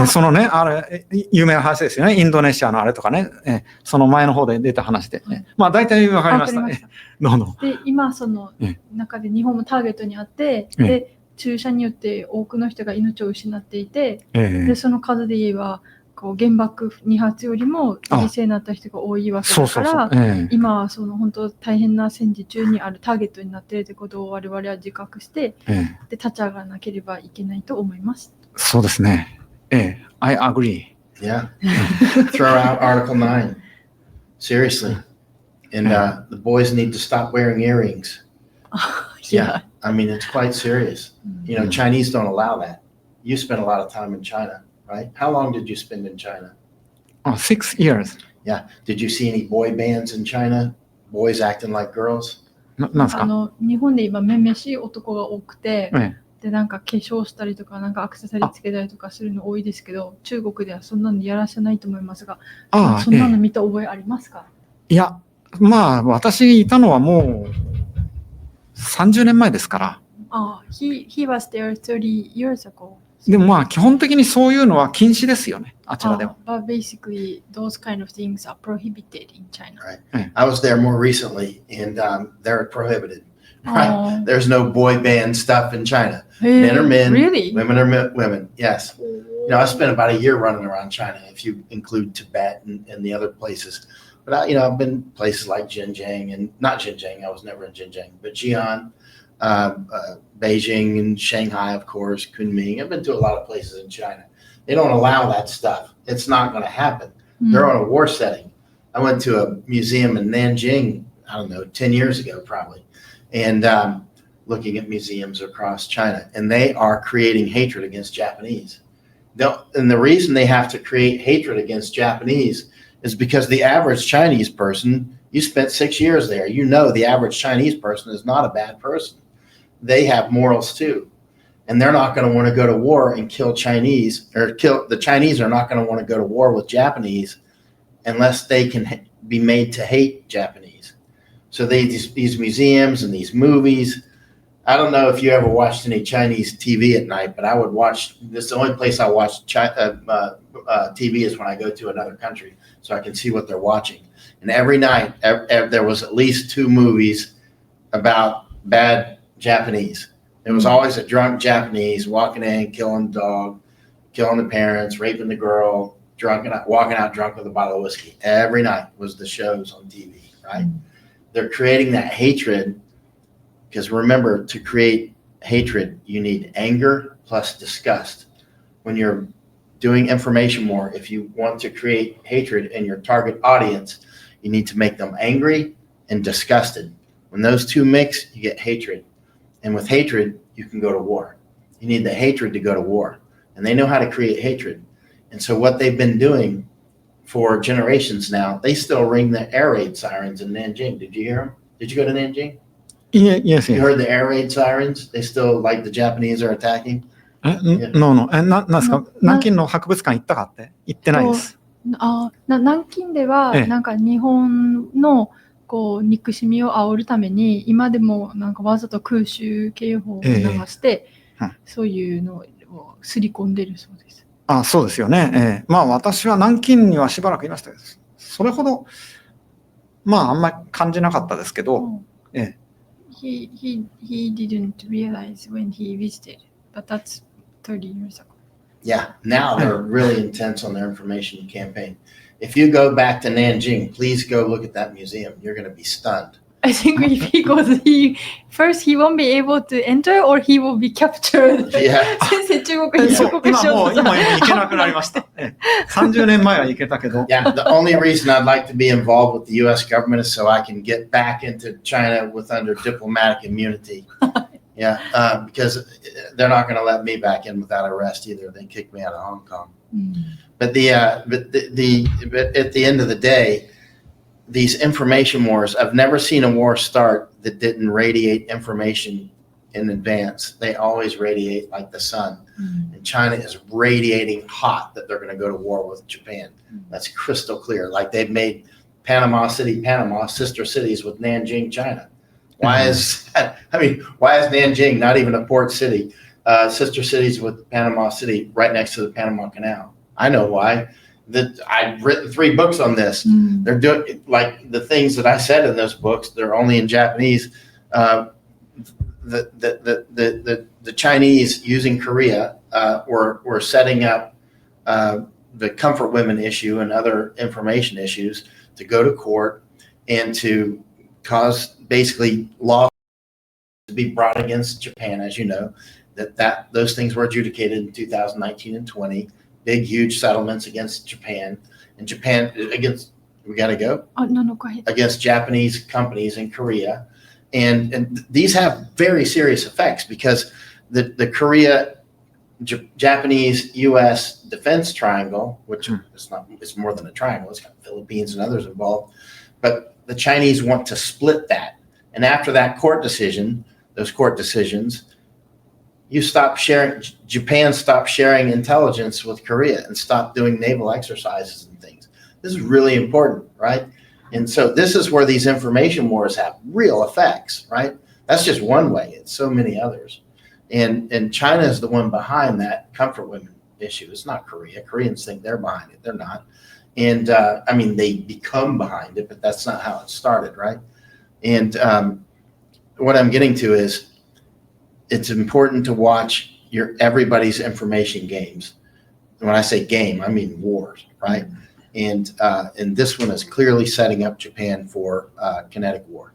そのね、あれ有名な話ですよね。インドネシアのあれとかね、その前の方で出た話で、まあ大体わかりました。で今その中で日本もターゲットにあって、で注射によって多くの人が命を失っていて、でその数で言えばこう原爆2発よりも犠牲になった人が多いわけだから、今はその本当大変な戦時中にあるターゲットになっているということを我々は自覚して、で立ち上がらなければいけないと思います。そうですね。I agree. Yeah. Throw out Article 9. Seriously. And the boys need to stop wearing earrings. Yeah. I mean, it's quite serious. You know, Chinese don't allow that. You spent a lot of time in China, right? How long did you spend in China? 6 years. Yeah. Did you see any boy bands in China? Boys acting like girls? なんですか？日本で今めめしい男が多くて、でなんか化粧したりとかなんかアクセサリーつけたりとかするの多いですけど、中国ではそんなのやらせないと思いますが、そんなの見た覚えありますか？いや、まあ、私いたのはもう30年前ですから。he was there 30 years ago. でもまあ、基本的にそういうのは禁止ですよね、あちらでは。But basically, those kind of things are prohibited in China. Right. I was there more recently, and they're prohibited. Right? There's no boy band stuff in China. Men are men. Really? Women are women. Yes. You know, I spent about a year running around China, if you include Tibet and the other places. But I've been places like Xinjiang and not Xinjiang. I was never in Xinjiang, but Xi'an, Beijing, and Shanghai, of course, Kunming. I've been to a lot of places in China. They don't allow that stuff. It's not going to happen. They're on a war setting. I went to a museum in Nanjing, I don't know, 10 years ago probably, and looking at museums across China, and they are creating hatred against Japanese. And the reason they have to create hatred against Japanese is because the average Chinese person, you spent 6 years there, you know the average Chinese person is not a bad person. They have morals too. And they're not going to want to go to war and kill Chinese, or the Chinese are not going to want to go to war with Japanese unless they can be made to hate Japanese. So these museums and these movies, I don't know if you ever watched any Chinese TV at night, but I would watch, this is the only place I watch TV is when I go to another country, so I can see what they're watching. And every night, there was at least 2 movies about bad Japanese. There was always a drunk Japanese walking in, killing the dog, killing the parents, raping the girl, walking out drunk with a bottle of whiskey. Every night was the shows on TV, right? They're creating that hatred because remember, to create hatred, you need anger plus disgust. When you're doing information war, if you want to create hatred in your target audience, you need to make them angry and disgusted. When those two mix, you get hatred. And with hatred, you can go to war. You need the hatred to go to war. And they know how to create hatred. And so what they've been doing for generations now, they still ring the air raid sirens in Nanjing. Did you hear them? Did you go to Nanjing? Yes. You heard the air raid sirens? They still, like the Japanese are attacking? No. なんですか、南京の博物館行ったかって言ってないです。南京ではなんか日本のこう憎しみを煽るために今でもなんかわざと空襲警報を流して、そういうのをすり込んでるそうです。そうですよね。まあ私は南京にはしばらくいましたけど、それほどまああんまり感じなかったですけど。He didn't realize when he visited, but that's 30 years ago. Yeah, now they're really intense on their information campaign. If you go back to Nanjing, please go look at that museum. You're going to be stunned. I think if he goes, first he won't be able to enter or he will be captured. Yeah. 先生、中国に入国しようと今行けなくなりました。30年前は行けたけど。Yeah, the only reason I'd like to be involved with the U.S. government is so I can get back into China with under diplomatic immunity. Yeah, because they're not going to let me back in without arrest either. They kicked me out of Hong Kong. But at the end of the day, these information wars, I've never seen a war start that didn't radiate information in advance. They always radiate like the sun. And China is radiating hot that they're going to go to war with Japan. That's crystal clear. Like they've made Panama City, Panama, sister cities with Nanjing, China. Why is Nanjing not even a port city? Sister cities with Panama City right next to the Panama Canal. I know why. I've written 3 books on this. They're doing like the things that I said in those books. They're only in Japanese. The Chinese using Korea were setting up the comfort women issue and other information issues to go to court and to cause basically law to be brought against Japan, as you know, that those things were adjudicated in 2019 and 20. Big, huge settlements against Japan, and Japan against, we got to go? No, go ahead. Against Japanese companies in Korea. And these have very serious effects because the Korea, Japanese, U.S. defense triangle, which it's more than a triangle, it's got Philippines and others involved, but the Chinese want to split that. And after that those court decisions, Japan stopped sharing intelligence with Korea and stopped doing naval exercises and things. This is really important, right? And so this is where these information wars have real effects, right? That's just one way. It's so many others. And China is the one behind that comfort women issue. It's not Korea. Koreans think they're behind it. They're not. And I mean, they become behind it, but that's not how it started, right? And what I'm getting to is it's important to watch everybody's information games. When I say game, I mean wars, right? And this one is clearly setting up Japan for kinetic war.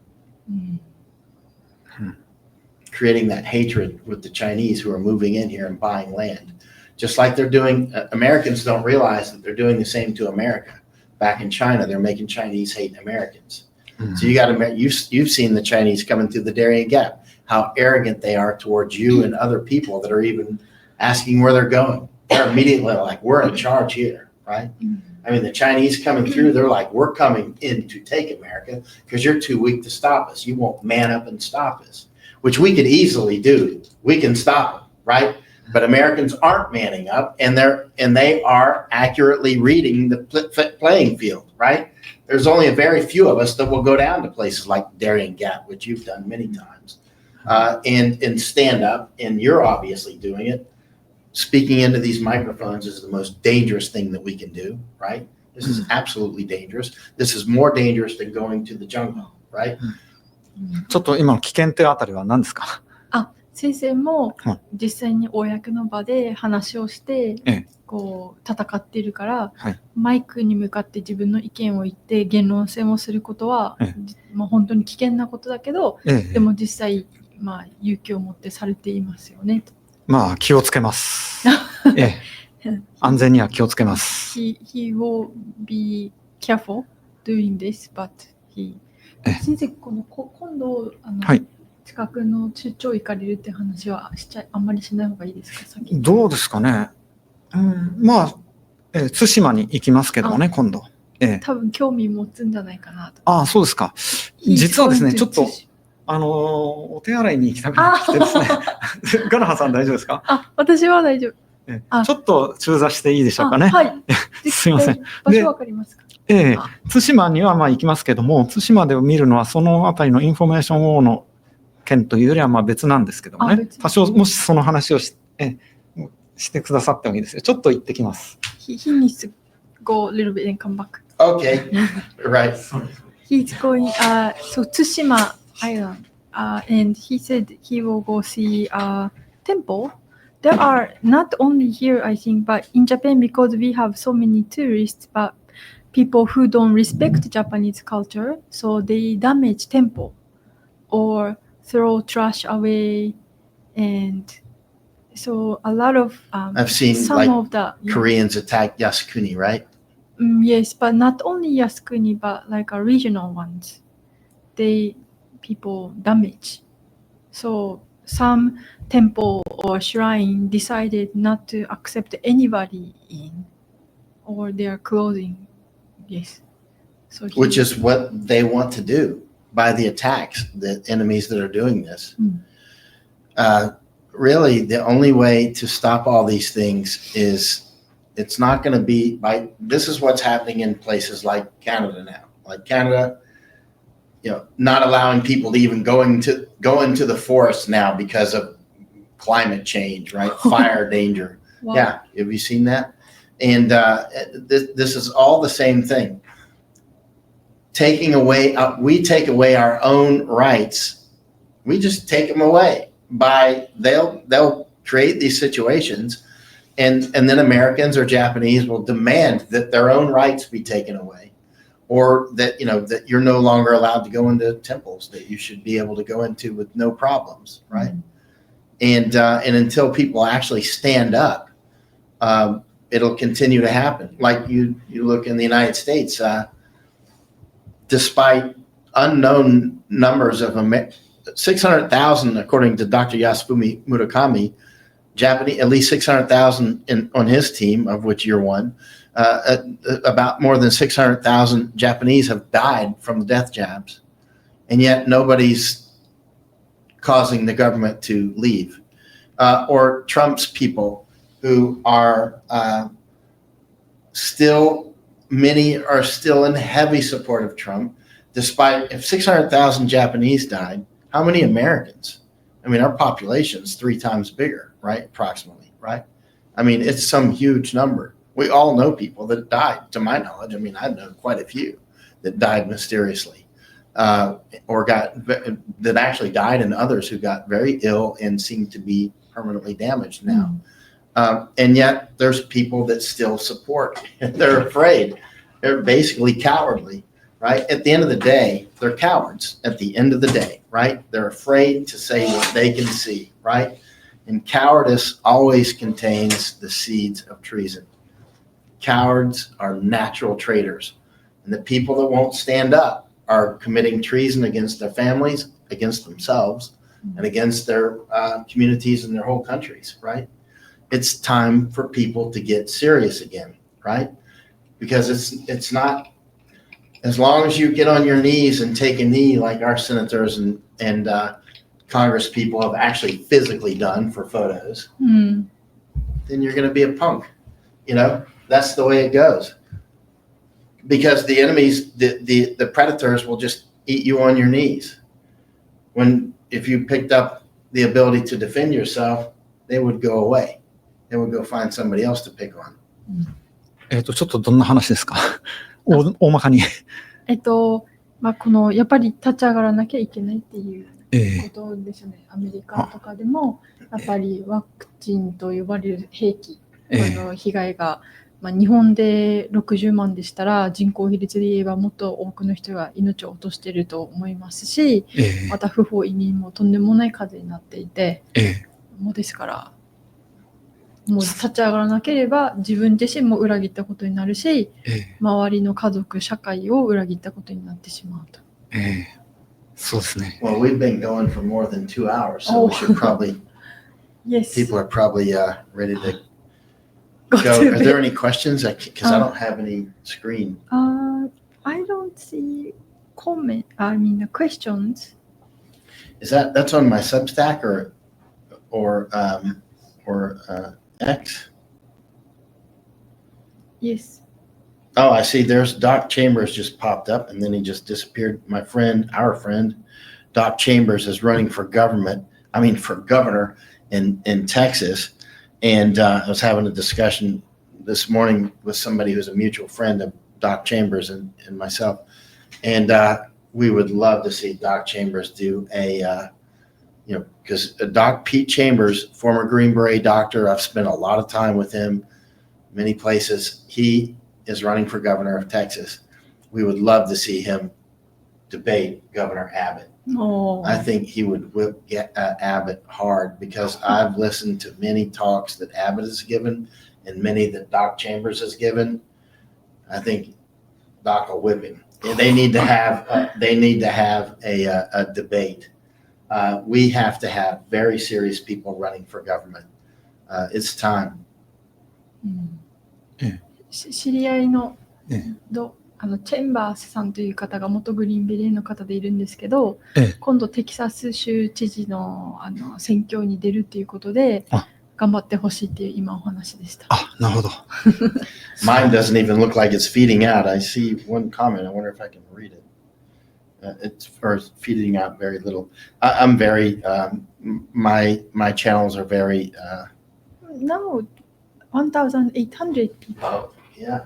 Creating that hatred with the Chinese who are moving in here and buying land. Just like they're doing, Americans don't realize that they're doing the same to America. Back in China, they're making Chinese hate Americans. So you've seen the Chinese coming through the Darien Gap, how arrogant they are towards you and other people that are even asking where they're going. They're immediately like, we're in charge here, right? I mean, the Chinese coming through, they're like, we're coming in to take America because you're too weak to stop us. You won't man up and stop us, which we could easily do. We can stop them, right? But Americans aren't manning up, and they are accurately reading the playing field, right? There's only a very few of us that will go down to places like Darien Gap, which you've done many times, and stand up, and you're obviously doing it. Speaking into these microphones is the most dangerous thing that we can do, right? This is absolutely dangerous. This is more dangerous than going to the jungle, right? ちょっと今の危険ってあたりは何ですか？先生も実際に公の場で話をして、こう戦っているから、マイクに向かって自分の意見を言って言論戦をすることは、まあ、本当に危険なことだけど、でも実際、まあ、勇気を持ってされていますよね。まあ気をつけます。安全には気をつけます。He will be careful doing this, but he 先生、今度近くの出張行かれるって話はあんまりしない方がいいですか？先どうですかね。まあ、対馬に行きますけどもね、今度。多分興味持つんじゃないかなと。そうですか。実はですね、ちょっとお手洗いに行きたくなってきてですね。ガラハさん大丈夫ですか？私は大丈夫。ちょっと中座していいでしょうかね。はい。すいません。場所わかりますか？対馬にはまあ行きますけども、対馬で見るのはそのあたりのインフォメーションウォーの件というよりはまあ別なんですけどもね。多少もしその話をしてくださってもいいですよ。ちょっと行ってきます。He needs to go a little bit and come back. Okay, right. He's going so Tsushima Island, and he said he will go see a temple. There are not only here, I think, but in Japan because we have so many tourists, but people who don't respect Japanese culture, so they damage temple or throw trash away, and so a lot of I've seen some like of the Koreans attack Yasukuni, right? Yes, but not only Yasukuni, but like regional ones. People damage. So some temple or shrine decided not to accept anybody in, or they are closing. Yes. So which is what they want to do by the attacks, the enemies that are doing this. Really, the only way to stop all these things is it's not going to be by. This is what's happening in places like Canada now. Like Canada, not allowing people to even go into the forest now because of climate change, right? Fire danger. Wow. Yeah, have you seen that? And this is all the same thing. We take away our own rights. We just take them away they'll create these situations, and then Americans or Japanese will demand that their own rights be taken away, or that that you're no longer allowed to go into temples that you should be able to go into with no problems, right? And until people actually stand up, it'll continue to happen. Like you look in the United States. Despite unknown numbers of 600,000, according to Dr. Yasufumi Murakami, Japanese, at least 600,000 on his team, of which you're one, about more than 600,000 Japanese have died from the death jabs. And yet nobody's causing the government to leave. or Trump's people who are many are still in heavy support of Trump, despite if 600,000 Japanese died, how many Americans? I mean, our population's 3 times bigger, right? Approximately, right? I mean, it's some huge number. We all know people that died, to my knowledge. I mean, I know quite a few that died mysteriously, or that actually died, and others who got very ill and seem to be permanently damaged now. And yet there's people that still support. They're afraid. They're basically cowardly, right? At the end of the day, they're cowards at the end of the day, right? They're afraid to say what they can see, right? And cowardice always contains the seeds of treason. Cowards are natural traitors. And the people that won't stand up are committing treason against their families, against themselves, and against their communities and their whole countries, right? It's time for people to get serious again, right? Because it's not, as long as you get on your knees and take a knee like our senators and Congress people have actually physically done for photos, then you're going to be a punk. You know, that's the way it goes. Because the enemies, the predators will just eat you on your knees. If you picked up the ability to defend yourself, they would go away. They would go find somebody else to pick on. ちょっとどんな話ですか大まかに。このやっぱり立ち上がらなきゃいけないっていうことですよね。アメリカとかでもやっぱりワクチンと呼ばれる兵器の被害が、日本で60万でしたら人口比率で言えばもっと多くの人が命を落としていると思いますし、また不法移民もとんでもない数になっていて、もうですからもう立ち上がらなければ自分自身も裏切ったことになるし、周りの家族、社会を裏切ったことになってしまうと。そうですね。Well, we've been going for more than 2 hours, so we should probably. Yes. People are probably ready to go. Are there any questions? Because I don't have any screen. I don't see questions. That's on my Substack or X? Yes. Oh, I see. There's Doc Chambers just popped up, and then he just disappeared. Our friend, Doc Chambers is running for governor in Texas. And I was having a discussion this morning with somebody who's a mutual friend of Doc Chambers and myself. And we would love to see Doc Chambers do because Doc Pete Chambers, former Green Beret doctor, I've spent a lot of time with him, many places. He is running for governor of Texas. We would love to see him debate Governor Abbott. Oh. I think he would whip Abbott hard because I've listened to many talks that Abbott has given and many that Doc Chambers has given. I think Doc will whip him. They need to have a debate. We have to have very serious people running for government. It's time. 知り合いのチェンバースさんという方が元グリーンベレーの方でいるんですけど、今度テキサス州知事の選挙に出るっていうことで頑張ってほしいっていう今お話でした。なるほど。Mine doesn't even look like it's feeding out. I see one comment. I wonder if I can read it. It's feeding out very little. I'm very my channels are very. Now 1,800 people. Oh yeah.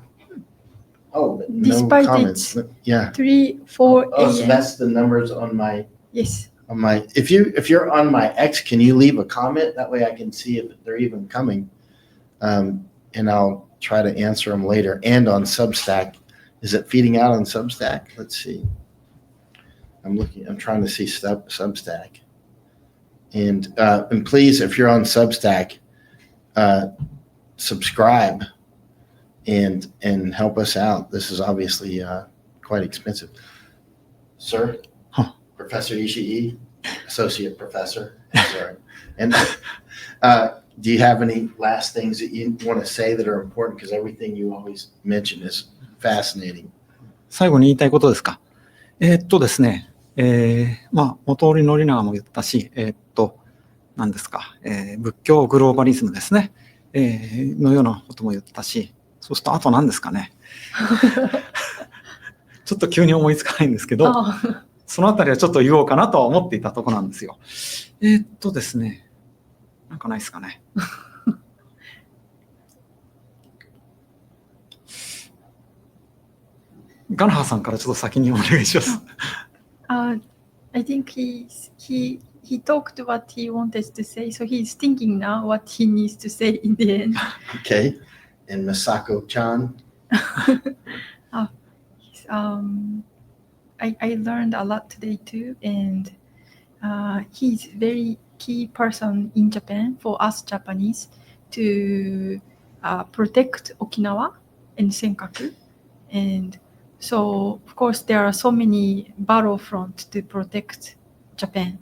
Oh, despite no comments. Yeah. 3, 4 a.m. Oh, so that's the numbers on my. Yes. On my. If you're on my X, can you leave a comment? That way I can see if they're even coming, and I'll try to answer them later. And on Substack, is it feeding out on Substack? Let's see. I'm trying to see Substack, and please, if you're on Substack, subscribe. And help us out. This is obviously quite expensive. Sir, Professor Ishii, Associate Professor. Sorry. And do you have any last things that you want to say that are important? Because everything you always mention is fascinating. 最後に言いたいことですか。ですね、元織宣長も言ったし、何ですか、仏教グローバリズムですね、のようなことも言ったし、そうするとあと何ですかね。ちょっと急に思いつかないんですけど、そのあたりはちょっと言おうかなとは思っていたところなんですよ。ですね、なんかないですかね。ガナハさんからちょっと先にお願いします。I think he talked what he wanted to say, so he's thinking now what he needs to say in the end. Okay. And Masako-chan? I learned a lot today too, and he's very key person in Japan for us Japanese to protect Okinawa and Senkaku. And so, of course, there are so many battlefronts to protect Japan.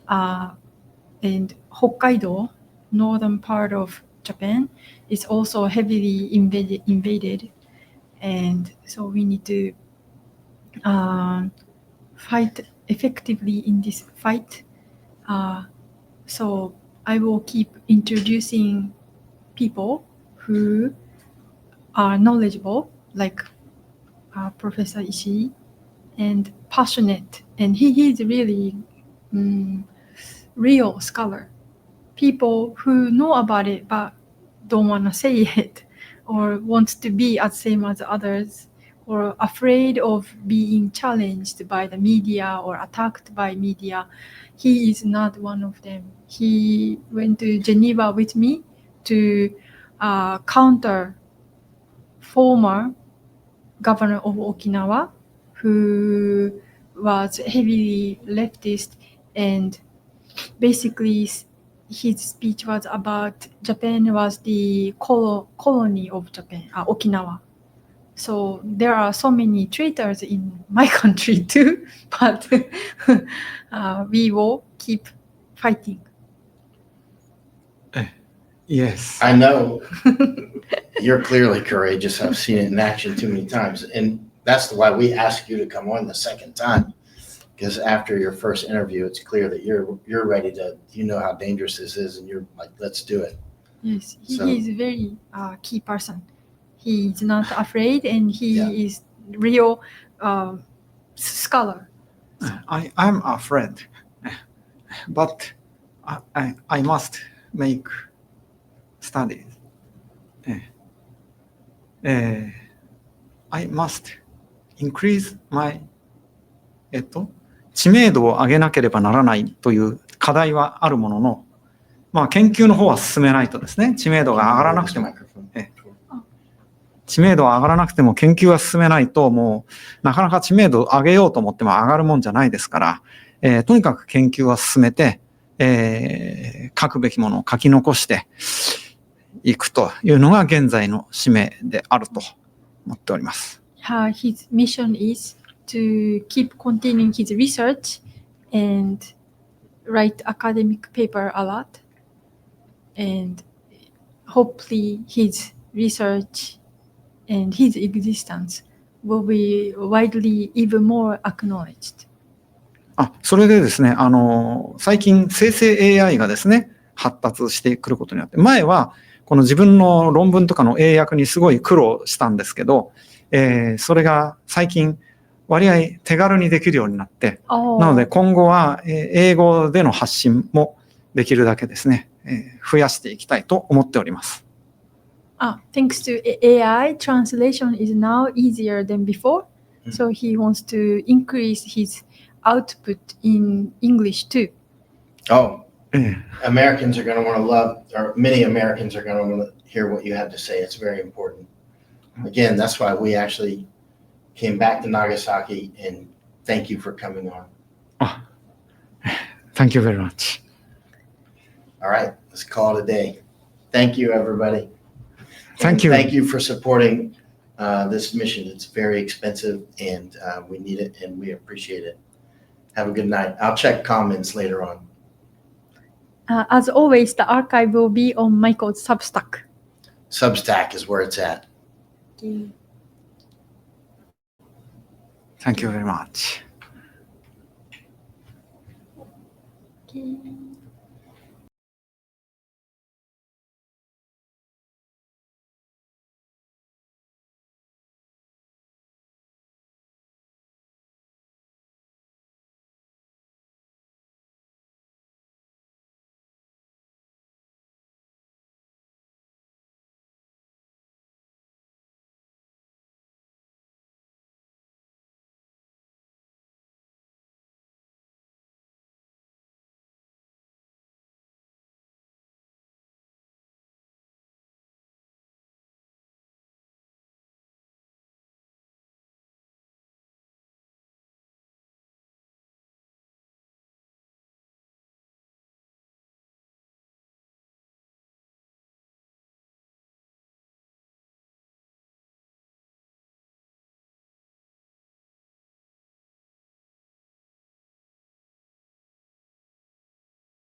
And Hokkaido, northern part of Japan, is also heavily invaded. And so we need to fight effectively in this fight. So I will keep introducing people who are knowledgeable, like Professor Ishii, and passionate. And he is really real scholar. People who know about it but don't want to say it, or want to be as same as others, or afraid of being challenged by the media or attacked by media. He is not one of them. He went to Geneva with me to counter former governor of Okinawa, who was heavily leftist, and basically his speech was about Japan was the colony of Japan, Okinawa. So there are so many traitors in my country too, but we will keep fighting. Yes. I know you're clearly courageous. I've seen it in action too many times. And that's why we asked you to come on the second time. Because after your first interview, it's clear that you're ready to, you know how dangerous this is, and you're like, let's do it. Yes, he is a very key person. He is not afraid, and he is real scholar. I'm afraid, but I must make studies. I must increase my 知名度を上げなければならないという課題はあるものの、まあ、研究の方は進めないとですね、知名度が上がらなくても、知名度が上がらなくても研究は進めないと、もうなかなか知名度を上げようと思っても上がるもんじゃないですから、とにかく研究は進めて、書くべきものを書き残していくというのが現在の使命であると思っております。His mission is to keep continuing his research and write academic paper a lot, and hopefully his research and his existence will be widely even more acknowledged. それでですね、最近生成 AI がですね、発達してくることによって、前はこの自分の論文とかの英訳にすごい苦労したんですけど、それが最近割合手軽にできるようになって、なので今後は英語での発信もできるだけですね、増やしていきたいと思っております。Thanks to AI, translation is now easier than before. So he wants to increase his output in English too. Americans are going to want to love, or many Americans are going to want to hear what you have to say. It's very important. Again, that's why we actually came back to Nagasaki, and thank you for coming on. Thank you very much. All right, let's call it a day. Thank you, everybody. Thank you. Thank you for supporting this mission. It's very expensive, and we need it, and we appreciate it. Have a good night. I'll check comments later on. As always, the archive will be on Michael's Substack. Substack is where it's at. Thank you very much. Okay.